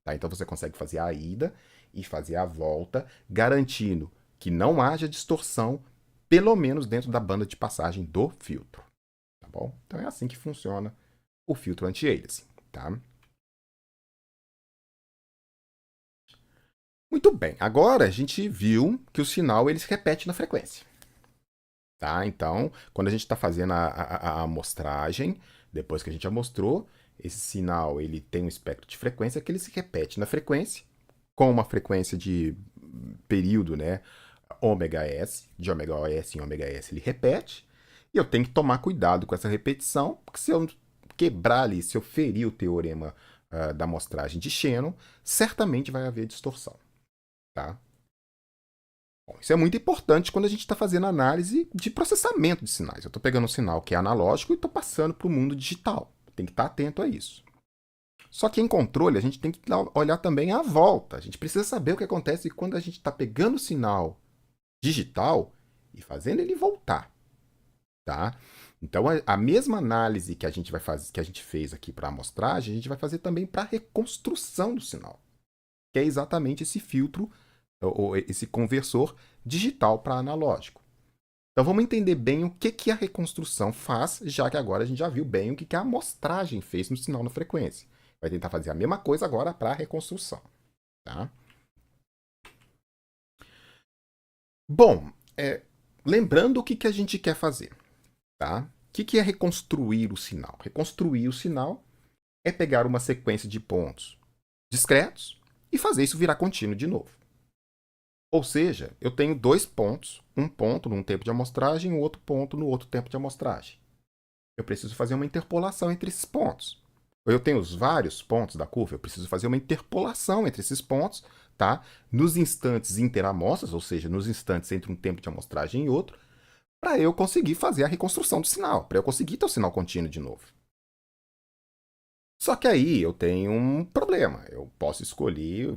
Tá? Então você consegue fazer a ida e fazer a volta, garantindo que não haja distorção, pelo menos dentro da banda de passagem do filtro. Tá bom? Então é assim que funciona o filtro anti-aliasing. Tá? Muito bem, agora a gente viu que o sinal ele se repete na frequência. Tá? Então, quando a gente está fazendo a amostragem, depois que a já mostrou, esse sinal ele tem um espectro de frequência que ele se repete na frequência, com uma frequência de período, né, ômega S, de ômega S em ômega S ele repete, e eu tenho que tomar cuidado com essa repetição, porque se eu quebrar ali, se eu ferir o teorema da amostragem de Shannon, certamente vai haver distorção. Tá? Bom, isso é muito importante quando a gente está fazendo análise de processamento de sinais. Eu estou pegando um sinal que é analógico e estou passando para o mundo digital. Tem que estar atento a isso. Só que em controle, a gente tem que olhar também à volta. A gente precisa saber o que acontece quando a gente está pegando o sinal digital e fazendo ele voltar. Tá? Então, a mesma análise que a gente vai fazer, que a gente fez aqui para a amostragem, a gente vai fazer também para a reconstrução do sinal, que é exatamente esse filtro, ou esse conversor digital para analógico. Então vamos entender bem o que a reconstrução faz, já que agora a gente já viu bem o que a amostragem fez no sinal na frequência. Vai tentar fazer a mesma coisa agora para a reconstrução. Tá? Bom, lembrando o que a gente quer fazer. Tá? O que é reconstruir o sinal? Reconstruir o sinal é pegar uma sequência de pontos discretos e fazer isso virar contínuo de novo. Ou seja, eu tenho dois pontos, um ponto num tempo de amostragem e um outro ponto no outro tempo de amostragem. Eu preciso fazer uma interpolação entre esses pontos. Eu tenho os vários pontos da curva, eu preciso fazer uma interpolação entre esses pontos, tá? Nos instantes interamostras, ou seja, nos instantes entre um tempo de amostragem e outro, para eu conseguir fazer a reconstrução do sinal, para eu conseguir ter o sinal contínuo de novo. Só que aí eu tenho um problema. Eu posso escolher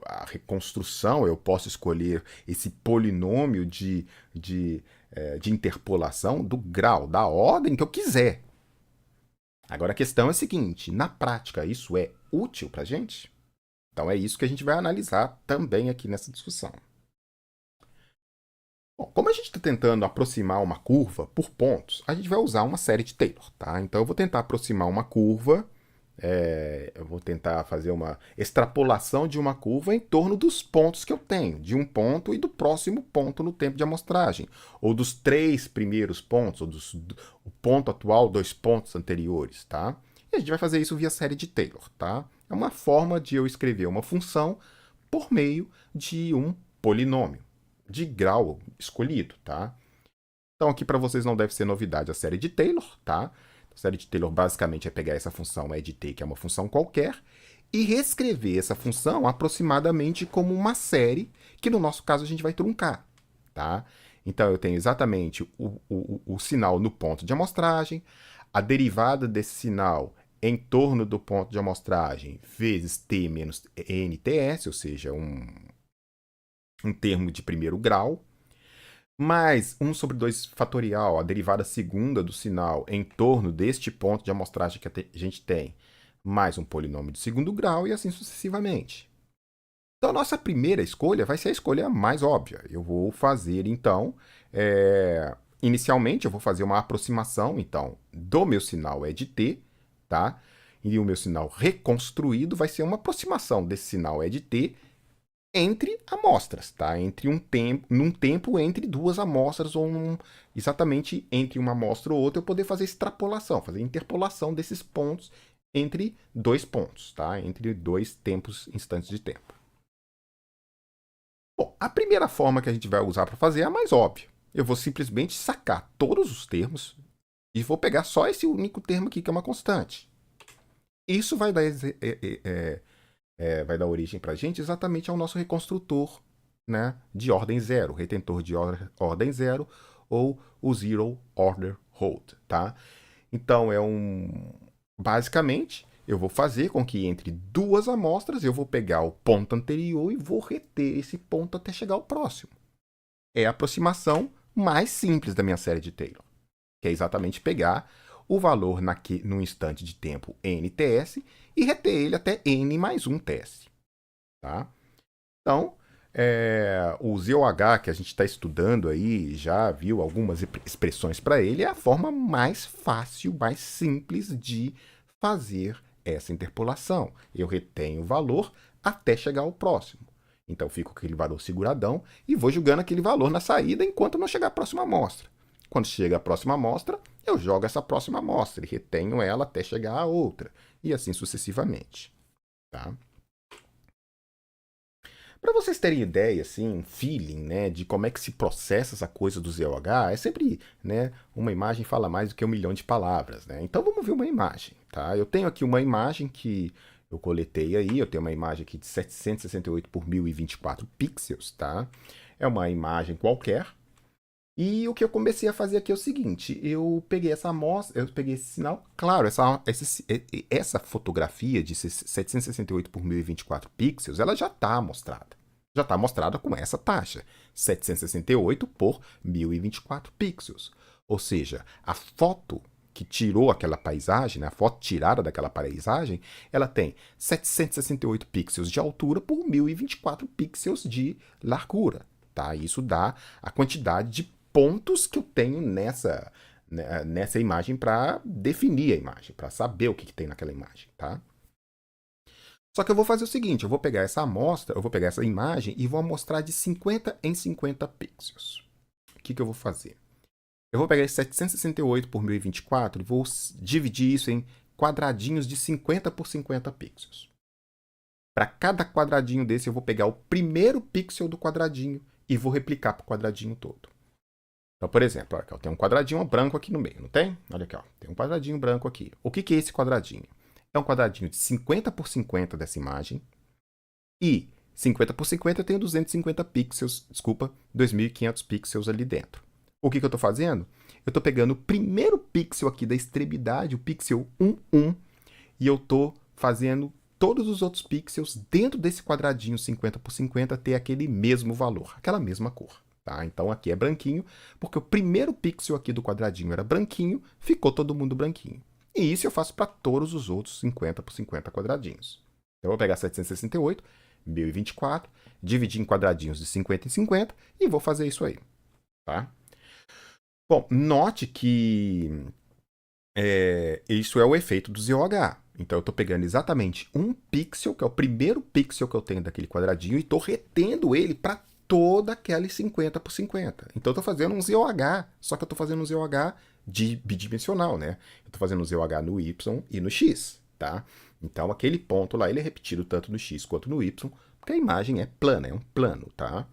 a reconstrução, eu posso escolher esse polinômio de interpolação do grau, da ordem que eu quiser. Agora a questão é a seguinte: na prática, isso é útil para a gente? Então é isso que a gente vai analisar também aqui nessa discussão. Bom, como a gente está tentando aproximar uma curva por pontos, a gente vai usar uma série de Taylor. Tá? Então eu vou tentar aproximar uma curva. Eu vou tentar fazer uma extrapolação de uma curva em torno dos pontos que eu tenho, de um ponto e do próximo ponto no tempo de amostragem, ou dos 3 primeiros pontos, ou o ponto atual, 2 pontos anteriores, tá? E a gente vai fazer isso via série de Taylor, tá? É uma forma de eu escrever uma função por meio de um polinômio de grau escolhido, tá? Então aqui para vocês não deve ser novidade a série de Taylor, tá? A série de Taylor basicamente é pegar essa função EdT, que é uma função qualquer, e reescrever essa função aproximadamente como uma série, que no nosso caso a gente vai truncar. Tá? Então eu tenho exatamente o sinal no ponto de amostragem, a derivada desse sinal em torno do ponto de amostragem vezes t menos nts, ou seja, um termo de primeiro grau, mais 1 sobre 2 fatorial, a derivada segunda do sinal em torno deste ponto de amostragem que a gente tem, mais um polinômio de segundo grau e assim sucessivamente. Então, a nossa primeira escolha vai ser a escolha mais óbvia. Eu vou fazer, então, inicialmente eu vou fazer uma aproximação, então, do meu sinal EdT, tá? E o meu sinal reconstruído vai ser uma aproximação desse sinal EdT entre amostras, tá? Num tempo entre duas amostras, ou exatamente entre uma amostra ou outra, eu poder fazer extrapolação, fazer interpolação desses pontos entre dois pontos, tá? Entre dois instantes de tempo. Bom, a primeira forma que a gente vai usar para fazer é a mais óbvia. Eu vou simplesmente sacar todos os termos e vou pegar só esse único termo aqui, que é uma constante. Isso vai dar vai dar origem para a gente exatamente ao nosso reconstrutor, né, de ordem zero, retentor de ordem zero, ou o Zero Order Hold. Tá? Então, basicamente, eu vou fazer com que entre duas amostras eu vou pegar o ponto anterior e vou reter esse ponto até chegar ao próximo. É a aproximação mais simples da minha série de Taylor, que é exatamente pegar o valor no instante de tempo nts e reter ele até n mais 1 ts. Tá? Então, o ZOH que a gente está estudando aí, já viu algumas expressões para ele, é a forma mais fácil, mais simples de fazer essa interpolação. Eu retenho o valor até chegar ao próximo. Então, eu fico com aquele valor seguradão e vou jogando aquele valor na saída enquanto não chegar a próxima amostra. Quando chega a próxima amostra, eu jogo essa próxima amostra e retenho ela até chegar a outra. E assim sucessivamente. Tá? Para vocês terem ideia, assim, um feeling, né, de como é que se processa essa coisa do ZOH, é sempre, né, uma imagem fala mais do que 1.000.000 de palavras, né? Então vamos ver uma imagem, tá? Eu tenho aqui uma imagem que eu coletei aí, eu tenho uma imagem aqui de 768 por 1024 pixels, tá? É uma imagem qualquer. E o que eu comecei a fazer aqui é o seguinte, eu peguei essa amostra, eu peguei esse sinal, claro, essa fotografia de 768 por 1024 pixels, ela já está mostrada. Já está mostrada com essa taxa, 768 por 1024 pixels. Ou seja, a foto que tirou aquela paisagem, né, a foto tirada daquela paisagem, ela tem 768 pixels de altura por 1024 pixels de largura. Tá? Isso dá a quantidade de pontos que eu tenho nessa imagem para definir a imagem, para saber o que tem naquela imagem, tá? Só que eu vou fazer o seguinte, eu vou pegar essa amostra, eu vou pegar essa imagem e vou amostrar de 50 em 50 pixels. O que eu vou fazer? Eu vou pegar esse 768 por 1024 e vou dividir isso em quadradinhos de 50 por 50 pixels. Para cada quadradinho desse, eu vou pegar o primeiro pixel do quadradinho e vou replicar para o quadradinho todo. Então, por exemplo, olha aqui, ó, tem um quadradinho branco aqui no meio, não tem? Olha aqui, ó, tem um quadradinho branco aqui. O que é esse quadradinho? É um quadradinho de 50 por 50 dessa imagem e 50 por 50 eu tenho 250 pixels, desculpa, 2.500 pixels ali dentro. O que eu estou fazendo? Eu estou pegando o primeiro pixel aqui da extremidade, o pixel 11, e eu estou fazendo todos os outros pixels dentro desse quadradinho 50 por 50 ter aquele mesmo valor, aquela mesma cor. Tá? Então aqui é branquinho, porque o primeiro pixel aqui do quadradinho era branquinho, ficou todo mundo branquinho. E isso eu faço para todos os outros 50 por 50 quadradinhos. Então eu vou pegar 768, 1024, dividir em quadradinhos de 50 em 50 e vou fazer isso aí. Tá? Bom, note que isso é o efeito do ZOH. Então eu estou pegando exatamente um pixel, que é o primeiro pixel que eu tenho daquele quadradinho, e estou retendo ele para toda aquela 50 por 50. Então eu estou fazendo um ZOH, só que eu estou fazendo um ZOH bidimensional, né? Eu estou fazendo um ZOH no Y e no X, tá? Então aquele ponto lá, ele é repetido tanto no X quanto no Y, porque a imagem é plana, é um plano, tá?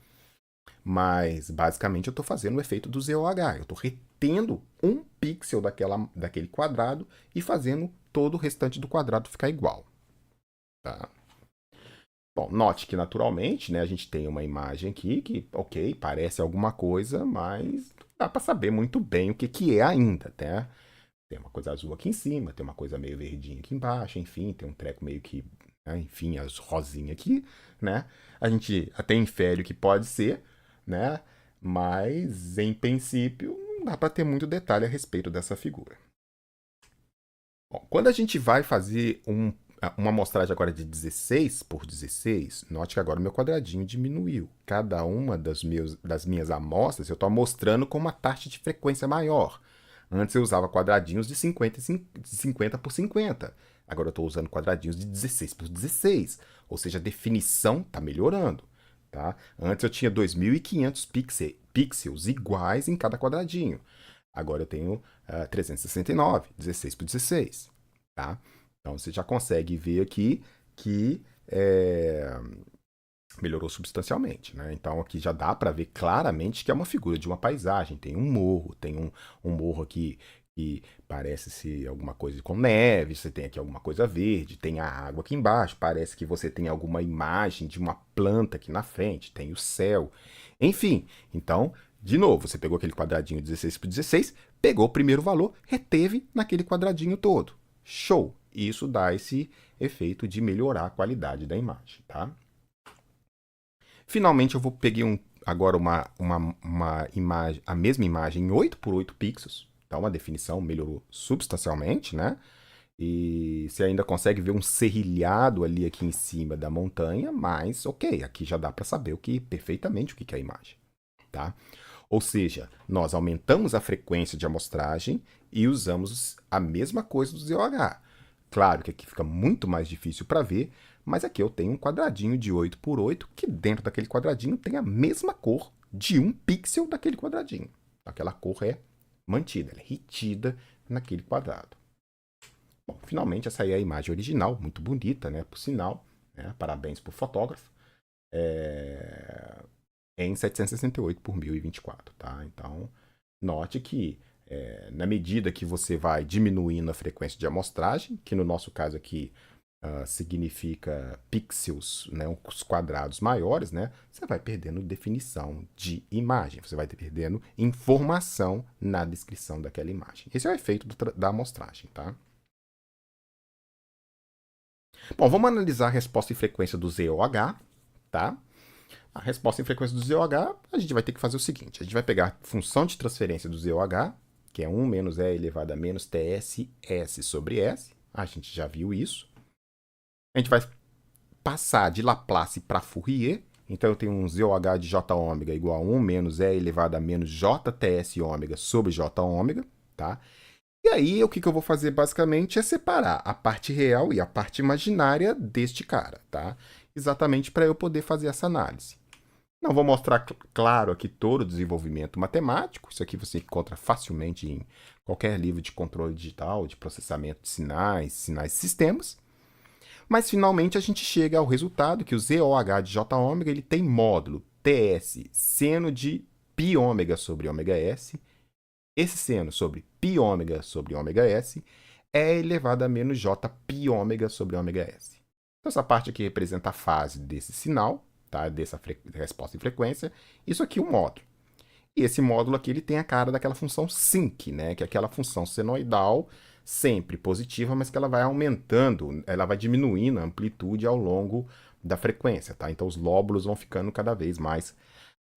Mas, basicamente, eu estou fazendo o efeito do ZOH. Eu estou retendo um pixel daquele quadrado e fazendo todo o restante do quadrado ficar igual. Tá? Bom, note que, naturalmente, né, a gente tem uma imagem aqui que, ok, parece alguma coisa, mas não dá para saber muito bem o que é ainda, né? Tem uma coisa azul aqui em cima, tem uma coisa meio verdinha aqui embaixo, enfim, tem um treco meio que, né, enfim, as rosinhas aqui, né? A gente até infere o que pode ser, né? Mas, em princípio, não dá para ter muito detalhe a respeito dessa figura. Bom, quando a gente vai fazer uma amostragem agora de 16 por 16, note que agora o meu quadradinho diminuiu. Cada uma das minhas amostras eu estou amostrando com uma taxa de frequência maior. Antes eu usava quadradinhos de 50 por 50. Agora eu estou usando quadradinhos de 16 por 16. Ou seja, a definição está melhorando. Tá? Antes eu tinha 2.500 pixels iguais em cada quadradinho. Agora eu tenho 369, 16 por 16. Tá? Então você já consegue ver aqui que melhorou substancialmente. Né? Então aqui já dá para ver claramente que é uma figura de uma paisagem. Tem um morro, tem um morro aqui que parece ser alguma coisa com neve, você tem aqui alguma coisa verde, tem a água aqui embaixo, parece que você tem alguma imagem de uma planta aqui na frente, tem o céu. Enfim, então, de novo, você pegou aquele quadradinho 16 por 16, pegou o primeiro valor, reteve naquele quadradinho todo. Show! Isso dá esse efeito de melhorar a qualidade da imagem, tá? Finalmente, peguei agora uma imagem, a mesma imagem em 8 por 8 pixels, Então a definição melhorou substancialmente, né? E você ainda consegue ver um serrilhado ali aqui em cima da montanha, mas ok, aqui já dá para saber perfeitamente o que é a imagem, tá? Ou seja, nós aumentamos a frequência de amostragem e usamos a mesma coisa do ZOH. Claro que aqui fica muito mais difícil para ver, mas aqui eu tenho um quadradinho de 8 por 8 que dentro daquele quadradinho tem a mesma cor de um pixel daquele quadradinho. Aquela cor é mantida, ela é retida naquele quadrado. Bom, finalmente essa aí é a imagem original, muito bonita, né? Por sinal, né? Parabéns para o fotógrafo. Em 768 por 1024, tá? Então, note que na medida que você vai diminuindo a frequência de amostragem, que no nosso caso aqui significa pixels, né, os quadrados maiores, né, você vai perdendo definição de imagem, você vai perdendo informação na descrição daquela imagem. Esse é o efeito da amostragem, tá? Bom, vamos analisar a resposta em frequência do ZOH, tá? A resposta em frequência do ZOH, a gente vai ter que fazer o seguinte, a gente vai pegar a função de transferência do ZOH, que é 1 menos E elevado a menos TSS sobre S, a gente já viu isso. A gente vai passar de Laplace para Fourier, então eu tenho um ZOH de J ômega igual a 1 menos E elevado a menos JTS ômega sobre J ômega, tá? E aí, o que eu vou fazer basicamente é separar a parte real e a parte imaginária deste cara, tá? Exatamente para eu poder fazer essa análise. Não vou mostrar, claro, aqui todo o desenvolvimento matemático. Isso aqui você encontra facilmente em qualquer livro de controle digital, de processamento de sinais, sinais e sistemas. Mas, finalmente, a gente chega ao resultado que o ZOH de J ômega ele tem módulo TS seno de π ômega sobre ômega S. Esse seno sobre π ômega sobre ômega S é elevado a menos J π ômega sobre ômega S. Então, essa parte aqui representa a fase desse sinal, tá? Dessa resposta em frequência. Isso aqui é um módulo. E esse módulo aqui ele tem a cara daquela função sinc, né? Que é aquela função senoidal sempre positiva, mas que ela vai aumentando, ela vai diminuindo a amplitude ao longo da frequência, tá? Então os lóbulos vão ficando cada vez mais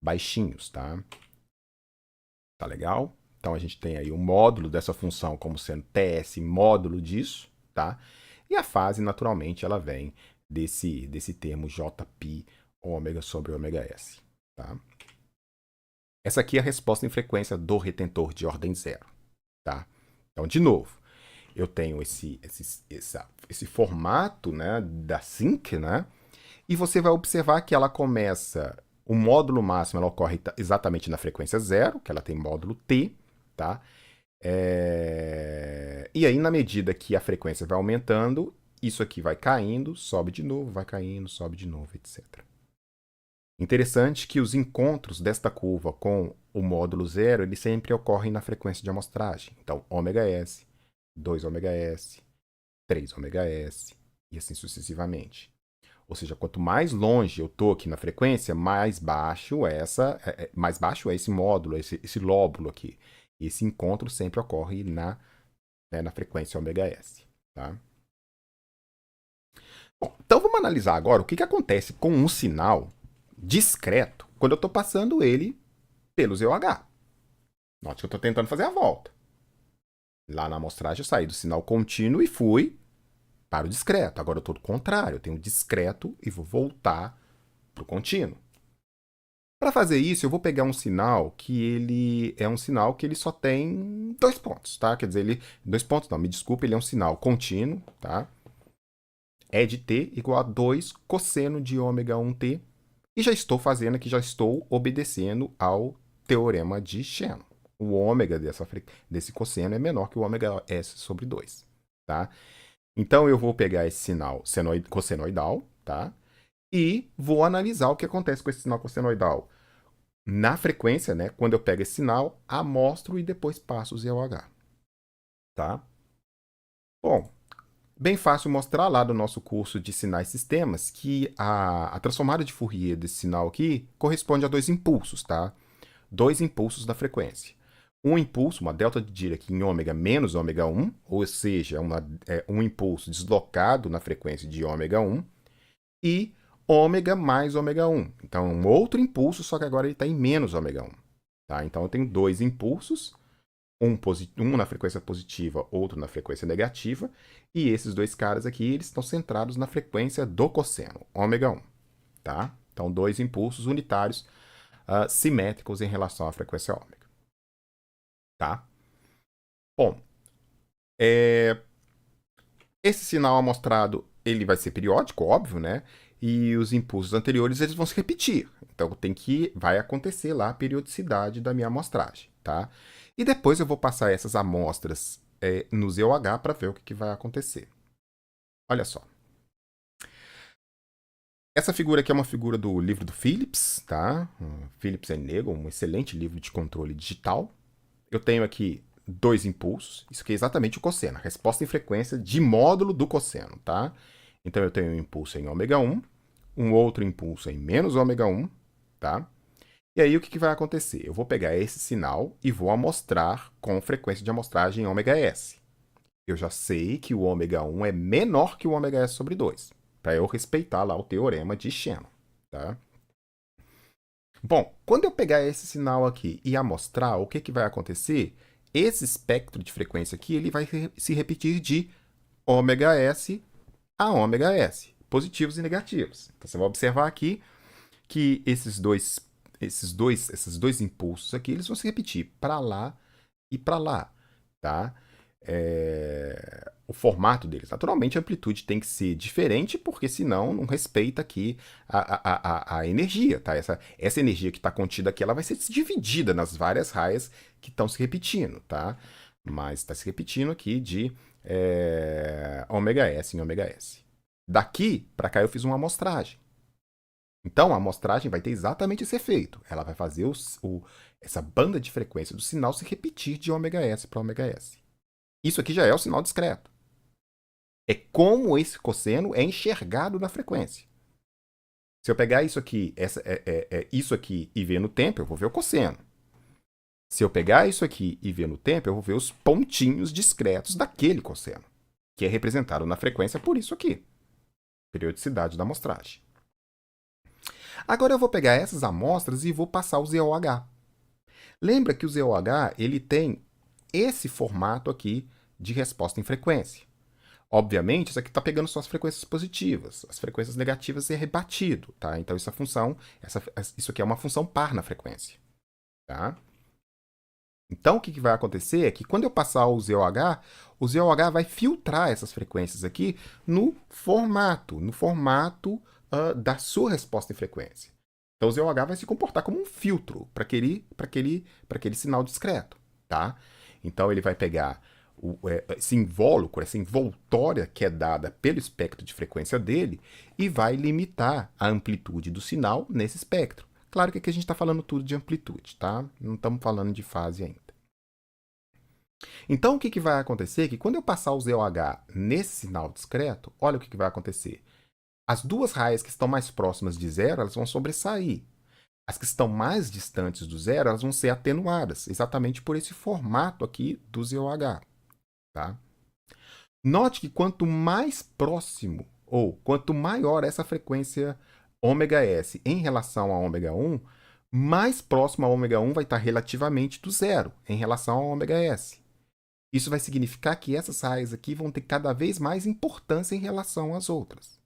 baixinhos, tá? Tá legal? Então a gente tem aí o módulo dessa função como sendo TS módulo disso, tá? E a fase, naturalmente, ela vem desse termo Jπ ômega sobre ômega S, tá? Essa aqui é a resposta em frequência do retentor de ordem zero, tá? Então, de novo, eu tenho esse formato, né, da sinc, né? E você vai observar que ela começa, o módulo máximo ela ocorre exatamente na frequência zero, que ela tem módulo T, tá? E aí, na medida que a frequência vai aumentando, isso aqui vai caindo, sobe de novo, vai caindo, sobe de novo, etc. Interessante que os encontros desta curva com o módulo zero, eles sempre ocorrem na frequência de amostragem. Então, ômega S, 2 ômega S, 3 ômega S, e assim sucessivamente. Ou seja, quanto mais longe eu estou aqui na frequência, mais baixo é esse módulo, esse lóbulo aqui. E esse encontro sempre ocorre na frequência ômega S. Tá? Bom, então vamos analisar agora o que acontece com um sinal discreto quando eu estou passando ele pelo ZOH. Note que eu estou tentando fazer a volta. Lá na amostragem eu saí do sinal contínuo e fui para o discreto. Agora eu estou do contrário, eu tenho o discreto e vou voltar para o contínuo. Para fazer isso, eu vou pegar um sinal que ele é um sinal que ele só tem 2 pontos, tá? Quer dizer, 2 pontos não, me desculpe, ele é um sinal contínuo, tá? É de t igual a 2 cosseno de ômega 1t. E já estou fazendo aqui, já estou obedecendo ao teorema de Shannon. O ômega desse cosseno é menor que o ômega S sobre 2, tá? Então, eu vou pegar esse sinal cossenoidal, tá? E vou analisar o que acontece com esse sinal cossenoidal. Na frequência, né? Quando eu pego esse sinal, amostro e depois passo o ZOH, tá? Bom, bem fácil mostrar lá do nosso curso de sinais e sistemas que a transformada de Fourier desse sinal aqui corresponde a 2 impulsos, tá? 2 impulsos da frequência. Um impulso, uma delta de Dirac em ômega menos ômega 1, ou seja, um impulso deslocado na frequência de ômega 1, e ômega mais ômega 1. Então, um outro impulso, só que agora ele está em menos ômega 1. Tá? Então, eu tenho 2 impulsos, um na frequência positiva, outro na frequência negativa, e esses dois caras aqui, eles estão centrados na frequência do cosseno, ômega 1, tá? Então, dois impulsos unitários simétricos em relação à frequência ômega, tá? Bom, esse sinal amostrado, ele vai ser periódico, óbvio, né? E os impulsos anteriores, eles vão se repetir. Então, vai acontecer lá a periodicidade da minha amostragem, tá? E depois eu vou passar essas amostras no ZOH para ver o que vai acontecer. Olha só. Essa figura aqui é uma figura do livro do Phillips, tá? Phillips and Nagel, um excelente livro de controle digital. Eu tenho aqui dois impulsos. Isso aqui é exatamente o cosseno, a resposta em frequência de módulo do cosseno, tá? Então eu tenho um impulso em ômega 1, um outro impulso em menos ômega 1, tá? E aí o que vai acontecer? Eu vou pegar esse sinal e vou amostrar com frequência de amostragem ômega S. Eu já sei que o ômega 1 é menor que o ômega S sobre 2, para eu respeitar lá o teorema de Shannon, tá? Bom, quando eu pegar esse sinal aqui e amostrar, o que vai acontecer? Esse espectro de frequência aqui, ele vai se repetir de ômega S a ômega S, positivos e negativos. Então, você vai observar aqui que esses dois impulsos aqui, eles vão se repetir para lá e para lá, tá? O formato deles. Naturalmente, a amplitude tem que ser diferente, porque senão não respeita aqui a energia, tá? Essa energia que está contida aqui, ela vai ser dividida nas várias raias que estão se repetindo, tá? Mas está se repetindo aqui de ômega S em ômega S. Daqui para cá eu fiz uma amostragem. Então, a amostragem vai ter exatamente esse efeito. Ela vai fazer essa banda de frequência do sinal se repetir de ômega S para ômega S. Isso aqui já é o sinal discreto. É como esse cosseno é enxergado na frequência. Se eu pegar isso aqui, isso aqui e ver no tempo, eu vou ver o cosseno. Se eu pegar isso aqui e ver no tempo, eu vou ver os pontinhos discretos daquele cosseno, que é representado na frequência por isso aqui. Periodicidade da amostragem. Agora eu vou pegar essas amostras e vou passar o ZOH. Lembra que o ZOH ele tem esse formato aqui de resposta em frequência. Obviamente, isso aqui está pegando só as frequências positivas. As frequências negativas é rebatido, tá? Então, isso aqui é uma função par na frequência, tá? Então, o que vai acontecer é que quando eu passar o ZOH vai filtrar essas frequências aqui no formato da sua resposta em frequência. Então, o ZOH vai se comportar como um filtro para aquele sinal discreto, tá? Então, ele vai pegar esse invólucro, essa envoltória que é dada pelo espectro de frequência dele e vai limitar a amplitude do sinal nesse espectro. Claro que aqui a gente está falando tudo de amplitude, tá? Não estamos falando de fase ainda. Então, o que vai acontecer é que quando eu passar o ZOH nesse sinal discreto, olha o que vai acontecer. As duas raias que estão mais próximas de zero, elas vão sobressair. As que estão mais distantes do zero, elas vão ser atenuadas, exatamente por esse formato aqui do ZOH. Tá? Note que quanto mais próximo, ou quanto maior essa frequência ômega S em relação a ômega 1, mais próximo a ômega 1 vai estar relativamente do zero em relação a ômega S. Isso vai significar que essas raias aqui vão ter cada vez mais importância em relação às outras.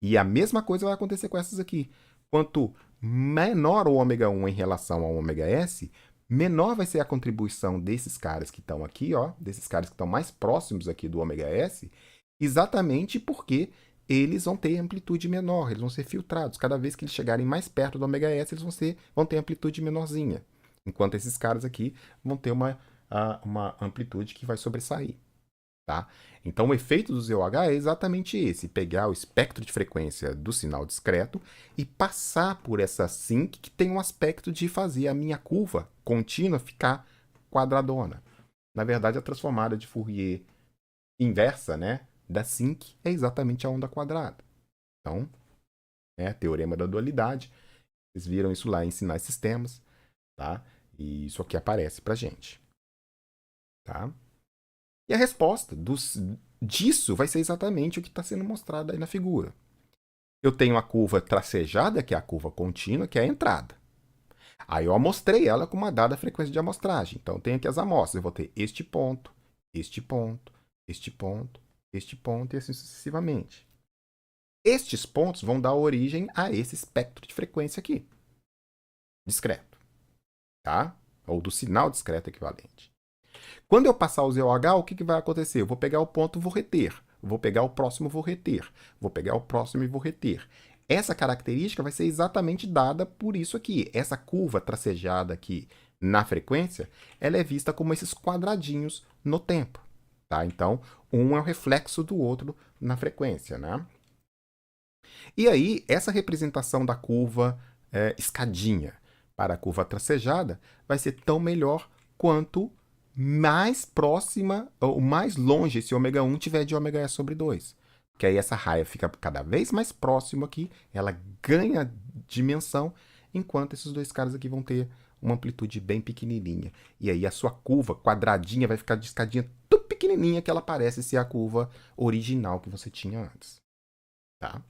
E a mesma coisa vai acontecer com essas aqui. Quanto menor o ômega 1 em relação ao ômega S, menor vai ser a contribuição desses caras que estão aqui, ó, desses caras que estão mais próximos aqui do ômega S, exatamente porque eles vão ter amplitude menor, eles vão ser filtrados. Cada vez que eles chegarem mais perto do ômega S, eles vão ter amplitude menorzinha. Enquanto esses caras aqui vão ter uma amplitude que vai sobressair. Tá? Então, o efeito do ZOH é exatamente esse, pegar o espectro de frequência do sinal discreto e passar por essa sinc que tem um aspecto de fazer a minha curva contínua ficar quadradona. Na verdade, a transformada de Fourier inversa, né, da sinc é exatamente a onda quadrada. Então, teorema da dualidade, vocês viram isso lá em Sinais e Sistemas, tá? E isso aqui aparece pra gente. Tá? E a resposta disso vai ser exatamente o que está sendo mostrado aí na figura. Eu tenho a curva tracejada, que é a curva contínua, que é a entrada. Aí eu amostrei ela com uma dada frequência de amostragem. Então, tem aqui as amostras. Eu vou ter este ponto, este ponto, este ponto, este ponto e assim sucessivamente. Estes pontos vão dar origem a esse espectro de frequência aqui, discreto, tá? Ou do sinal discreto equivalente. Quando eu passar o ZOH, o que vai acontecer? Eu vou pegar o ponto e vou reter. Vou pegar o próximo e vou reter. Vou pegar o próximo e vou reter. Essa característica vai ser exatamente dada por isso aqui. Essa curva tracejada aqui na frequência, ela é vista como esses quadradinhos no tempo. Tá? Então, um é o reflexo do outro na frequência. Né? E aí, essa representação da curva escadinha para a curva tracejada vai ser tão melhor quanto mais próxima, ou mais longe esse ômega 1 tiver de ômega S sobre 2. Porque aí essa raia fica cada vez mais próximo aqui, ela ganha dimensão, enquanto esses dois caras aqui vão ter uma amplitude bem pequenininha. E aí a sua curva quadradinha vai ficar de escadinha tão pequenininha que ela parece ser a curva original que você tinha antes. Tá?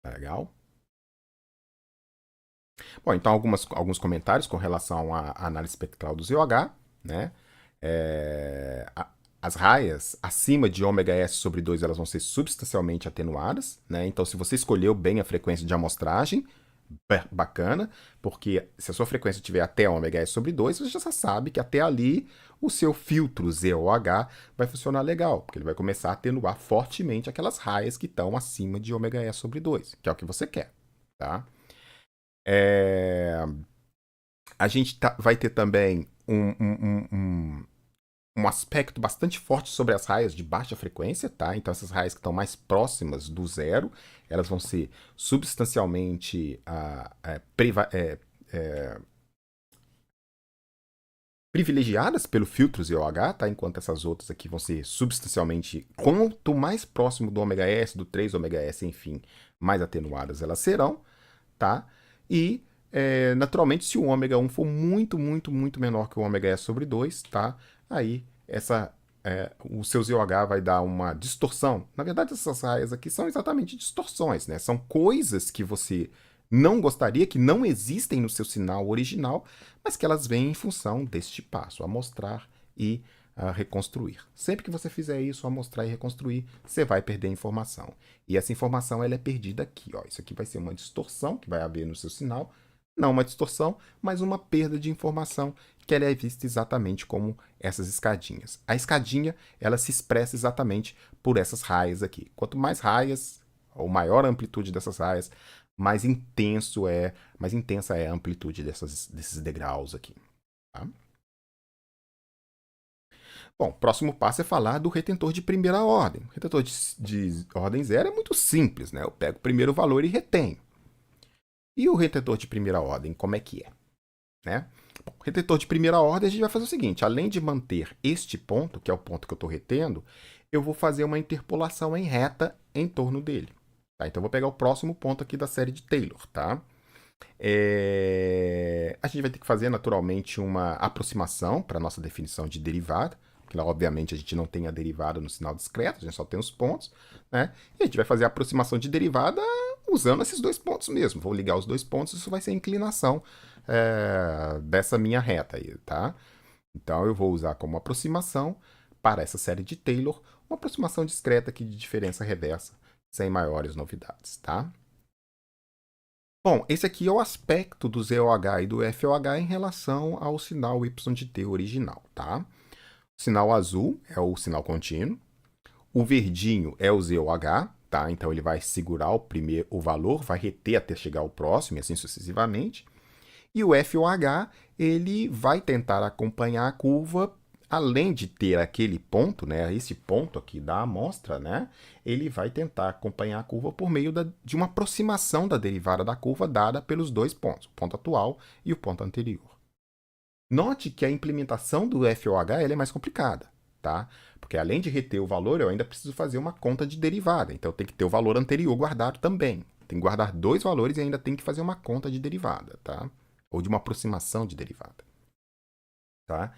Tá legal? Bom, então alguns comentários com relação à análise espectral do ZOH, né? As raias acima de ômega S sobre 2 elas vão ser substancialmente atenuadas, né? Então, se você escolheu bem a frequência de amostragem, bacana, porque se a sua frequência tiver até ômega S sobre 2, você já sabe que até ali o seu filtro ZOH vai funcionar legal, porque ele vai começar a atenuar fortemente aquelas raias que estão acima de ômega S sobre 2, que é o que você quer, tá? A gente vai ter também um aspecto bastante forte sobre as raias de baixa frequência, tá? Então, essas raias que estão mais próximas do zero, elas vão ser substancialmente privilegiadas pelo filtro ZOH, tá? Enquanto essas outras aqui vão ser substancialmente, quanto mais próximo do ômega S, do 3 ômega S, enfim, mais atenuadas elas serão, tá? E, naturalmente, se o ômega 1 for muito, muito, muito menor que o ômega S sobre 2, tá? Aí o seu ZOH vai dar uma distorção. Na verdade, essas raias aqui são exatamente distorções, né? São coisas que você não gostaria, que não existem no seu sinal original, mas que elas vêm em função deste passo, amostrar e reconstruir. Sempre que você fizer isso, amostrar e reconstruir, você vai perder informação. E essa informação ela é perdida aqui. Ó. Isso aqui vai ser uma distorção que vai haver no seu sinal. Não uma distorção, mas uma perda de informação que ela é vista exatamente como essas escadinhas. A escadinha ela se expressa exatamente por essas raias aqui. Quanto mais raias, ou maior a amplitude dessas raias, mais intensa é a amplitude desses degraus aqui. Tá? Bom, próximo passo é falar do retentor de primeira ordem. O retentor de ordem zero é muito simples, né? Eu pego o primeiro valor e retenho. E o retentor de primeira ordem, como é que é? Né? Bom, o retentor de primeira ordem, a gente vai fazer o seguinte: além de manter este ponto, que é o ponto que eu estou retendo, eu vou fazer uma interpolação em reta em torno dele. Tá? Então, eu vou pegar o próximo ponto aqui da série de Taylor. Tá? A gente vai ter que fazer, naturalmente, uma aproximação para a nossa definição de derivada. Porque, lá, obviamente, a gente não tem a derivada no sinal discreto, a gente só tem os pontos. Né? E a gente vai fazer a aproximação de derivada usando esses dois pontos mesmo. Vou ligar os dois pontos, isso vai ser a inclinação dessa minha reta aí, tá? Então, eu vou usar como aproximação para essa série de Taylor uma aproximação discreta aqui de diferença reversa, sem maiores novidades, tá? Bom, esse aqui é o aspecto do ZOH e do FOH em relação ao sinal Y de T original, tá? O sinal azul é o sinal contínuo, o verdinho é o ZOH, tá? Então ele vai segurar o valor, vai reter até chegar ao próximo e assim sucessivamente. E o FOH, ele vai tentar acompanhar a curva, além de ter aquele ponto, né, esse ponto aqui da amostra, né, ele vai tentar acompanhar a curva por meio de uma aproximação da derivada da curva dada pelos dois pontos, o ponto atual e o ponto anterior. Note que a implementação do FOH é mais complicada, tá? Porque além de reter o valor, eu ainda preciso fazer uma conta de derivada. Então tem que ter o valor anterior guardado também. Tem que guardar dois valores e ainda tem que fazer uma conta de derivada, tá? Ou de uma aproximação de derivada, tá?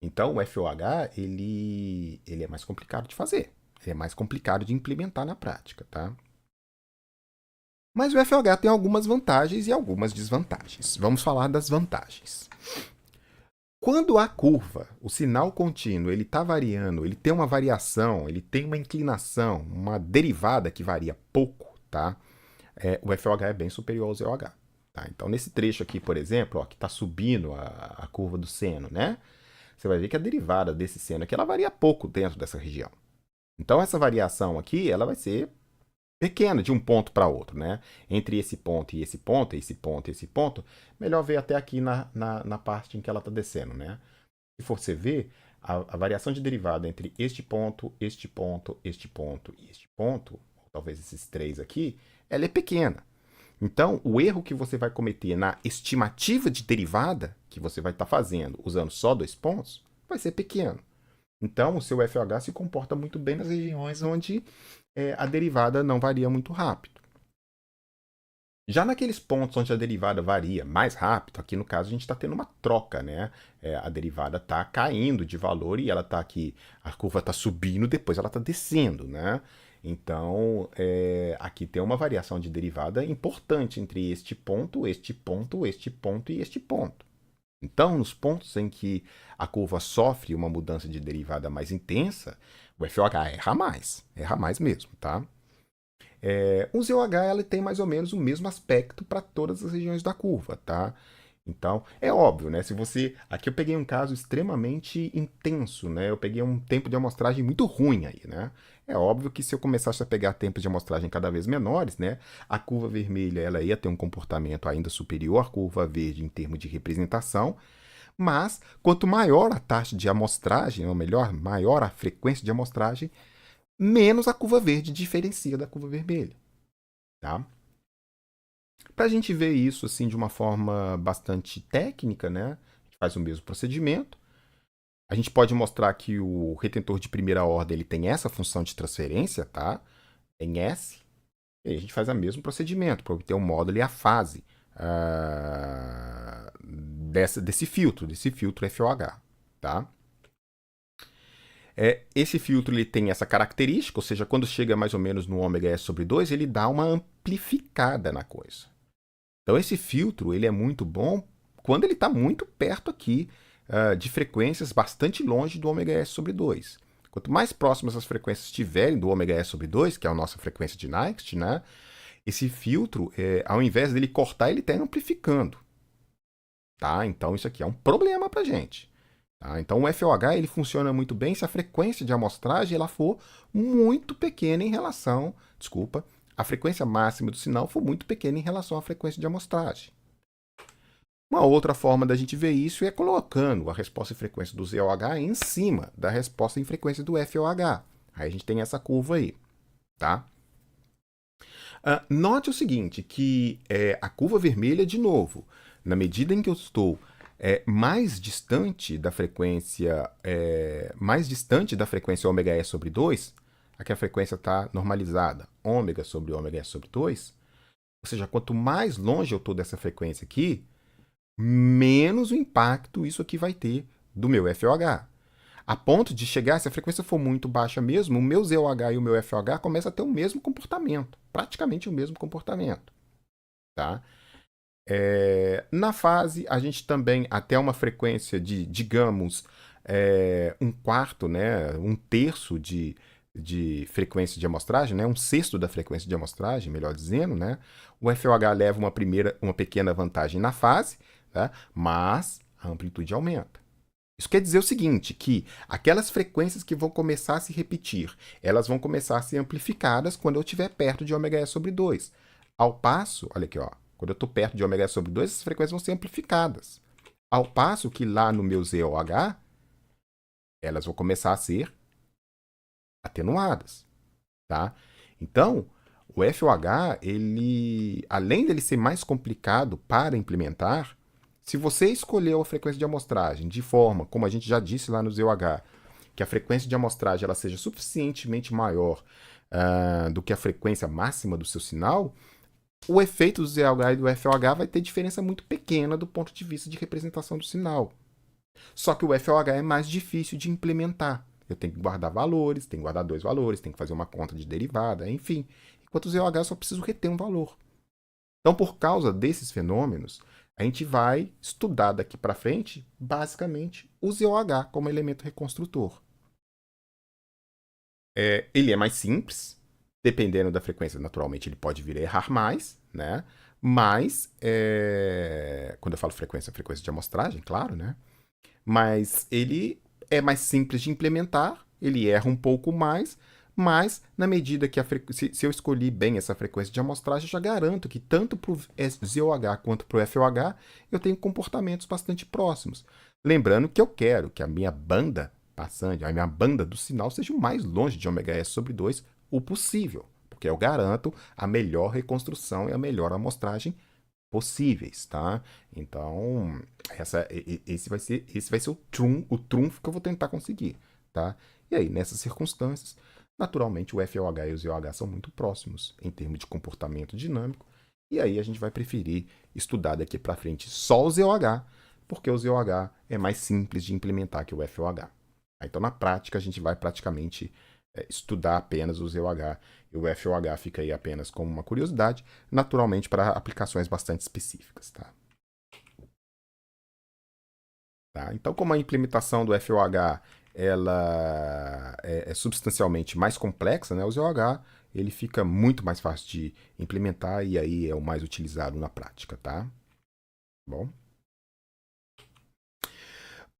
Então o FOH ele é mais complicado de fazer. Ele é mais complicado de implementar na prática, tá? Mas o FOH tem algumas vantagens e algumas desvantagens. Vamos falar das vantagens. Quando a curva, o sinal contínuo, ele está variando, ele tem uma variação, ele tem uma inclinação, uma derivada que varia pouco, tá? O FOH é bem superior ao ZOH. Tá? Então, nesse trecho aqui, por exemplo, ó, que está subindo a curva do seno, né? Você vai ver que a derivada desse seno aqui, ela varia pouco dentro dessa região. Então, essa variação aqui, ela vai ser pequena de um ponto para outro, né? Entre esse ponto e esse ponto, esse ponto e esse ponto, melhor ver até aqui na parte em que ela está descendo, né? Se for você ver, a variação de derivada entre este ponto, este ponto, este ponto e este ponto, ou talvez esses três aqui, ela é pequena. Então, o erro que você vai cometer na estimativa de derivada, que você vai estar fazendo usando só 2 pontos, vai ser pequeno. Então, o seu FOH se comporta muito bem nas regiões onde a derivada não varia muito rápido. Já naqueles pontos onde a derivada varia mais rápido, aqui no caso a gente está tendo uma troca, né? A derivada está caindo de valor e ela está aqui, a curva está subindo, depois ela está descendo, né? Então, aqui tem uma variação de derivada importante entre este ponto, este ponto, este ponto e este ponto. Então, nos pontos em que a curva sofre uma mudança de derivada mais intensa, o FOH erra mais mesmo, tá? O ZOH ela tem mais ou menos o mesmo aspecto para todas as regiões da curva, tá? Então, é óbvio, né? Se você... Aqui eu peguei um caso extremamente intenso, né? Eu peguei um tempo de amostragem muito ruim aí, né? É óbvio que se eu começasse a pegar tempos de amostragem cada vez menores, né? A curva vermelha ela ia ter um comportamento ainda superior à curva verde em termos de representação, mas quanto maior a taxa de amostragem, ou melhor, maior a frequência de amostragem, menos a curva verde diferencia da curva vermelha, tá? Para a gente ver isso assim de uma forma bastante técnica, né? A gente faz o mesmo procedimento. A gente pode mostrar que o retentor de primeira ordem ele tem essa função de transferência, tá? Em S. E aí a gente faz o mesmo procedimento para obter o módulo e a fase desse filtro FOH, tá? Esse filtro ele tem essa característica, ou seja, quando chega mais ou menos no ômega S sobre 2, ele dá uma amplificada na coisa. Então esse filtro ele é muito bom quando ele está muito perto aqui de frequências bastante longe do ômega S sobre 2. Quanto mais próximas as frequências estiverem do ômega S sobre 2, que é a nossa frequência de Nyquist, né, esse filtro, ao invés dele cortar, ele está amplificando. Tá? Então isso aqui é um problema para a gente. Tá? Então o FOH ele funciona muito bem se a frequência de amostragem ela for muito pequena em relação, a frequência máxima do sinal for muito pequena em relação à frequência de amostragem. Uma outra forma da gente ver isso é colocando a resposta em frequência do ZOH em cima da resposta em frequência do FOH. Aí a gente tem essa curva aí, tá? Note o seguinte, que a curva vermelha, de novo, na medida em que eu estou mais distante da frequência ômega S sobre 2, aqui a frequência está normalizada, ômega sobre S sobre 2, ou seja, quanto mais longe eu estou dessa frequência aqui, menos o impacto isso aqui vai ter do meu FOH. A ponto de chegar, se a frequência for muito baixa mesmo, o meu ZOH e o meu FOH começam a ter o mesmo comportamento, praticamente o mesmo comportamento. Tá? Na fase, a gente também, até uma frequência de, digamos, um quarto, né, um terço de frequência de amostragem, né, um sexto da frequência de amostragem, melhor dizendo, né, o FOH leva uma pequena vantagem na fase, tá? Mas a amplitude aumenta. Isso quer dizer o seguinte, que aquelas frequências que vão começar a se repetir, elas vão começar a ser amplificadas quando eu estiver perto de ômega S sobre 2. Ao passo, olha aqui, ó, quando eu estou perto de ômega S sobre 2, essas frequências vão ser amplificadas. Ao passo que lá no meu ZOH, elas vão começar a ser atenuadas, tá? Então, o FOH, ele, além dele ser mais complicado para implementar, se você escolher a frequência de amostragem de forma, como a gente já disse lá no ZOH, que a frequência de amostragem ela seja suficientemente maior do que a frequência máxima do seu sinal, o efeito do ZOH e do FOH vai ter diferença muito pequena do ponto de vista de representação do sinal. Só que o FOH é mais difícil de implementar. Eu tenho que guardar valores, tenho que guardar 2 valores, tenho que fazer uma conta de derivada, enfim. Enquanto o ZOH eu só preciso reter um valor. Então, por causa desses fenômenos, a gente vai estudar daqui para frente, basicamente, o ZOH como elemento reconstrutor. Ele é mais simples, dependendo da frequência, naturalmente ele pode vir a errar mais, né? Mas, quando eu falo frequência, é frequência de amostragem, claro, né? Mas ele é mais simples de implementar, ele erra um pouco mais, mas na medida que se eu escolhi bem essa frequência de amostragem, eu já garanto que tanto para o ZOH quanto para o FOH eu tenho comportamentos bastante próximos. Lembrando que eu quero que a minha banda passante, a minha banda do sinal seja o mais longe de ômega-S sobre 2 o possível, porque eu garanto a melhor reconstrução e a melhor amostragem possíveis, tá? Então, esse vai ser o trunfo que eu vou tentar conseguir, tá? E aí, nessas circunstâncias, naturalmente o FOH e o ZOH são muito próximos em termos de comportamento dinâmico, e aí a gente vai preferir estudar daqui para frente só o ZOH, porque o ZOH é mais simples de implementar que o FOH. Então, na prática, a gente vai praticamente estudar apenas o ZOH e o FOH fica aí apenas como uma curiosidade, naturalmente para aplicações bastante específicas. Tá? Então, como a implementação do FOH ela é substancialmente mais complexa, né, o ZOH ele fica muito mais fácil de implementar e aí é o mais utilizado na prática. Tá? Bom.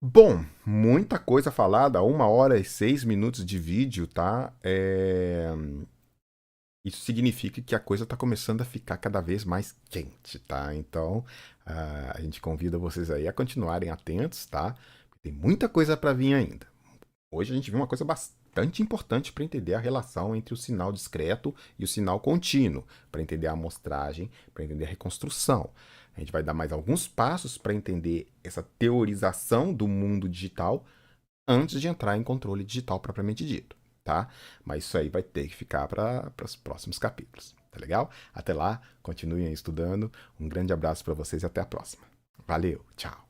Bom, muita coisa falada, 1h e 6 minutos de vídeo, tá? Isso significa que a coisa está começando a ficar cada vez mais quente, tá? Então, a gente convida vocês aí a continuarem atentos, tá? Tem muita coisa para vir ainda. Hoje a gente viu uma coisa bastante importante para entender a relação entre o sinal discreto e o sinal contínuo, para entender a amostragem, para entender a reconstrução. A gente vai dar mais alguns passos para entender essa teorização do mundo digital antes de entrar em controle digital propriamente dito, tá? Mas isso aí vai ter que ficar para os próximos capítulos, tá legal? Até lá, continuem estudando. Um grande abraço para vocês e até a próxima. Valeu, tchau!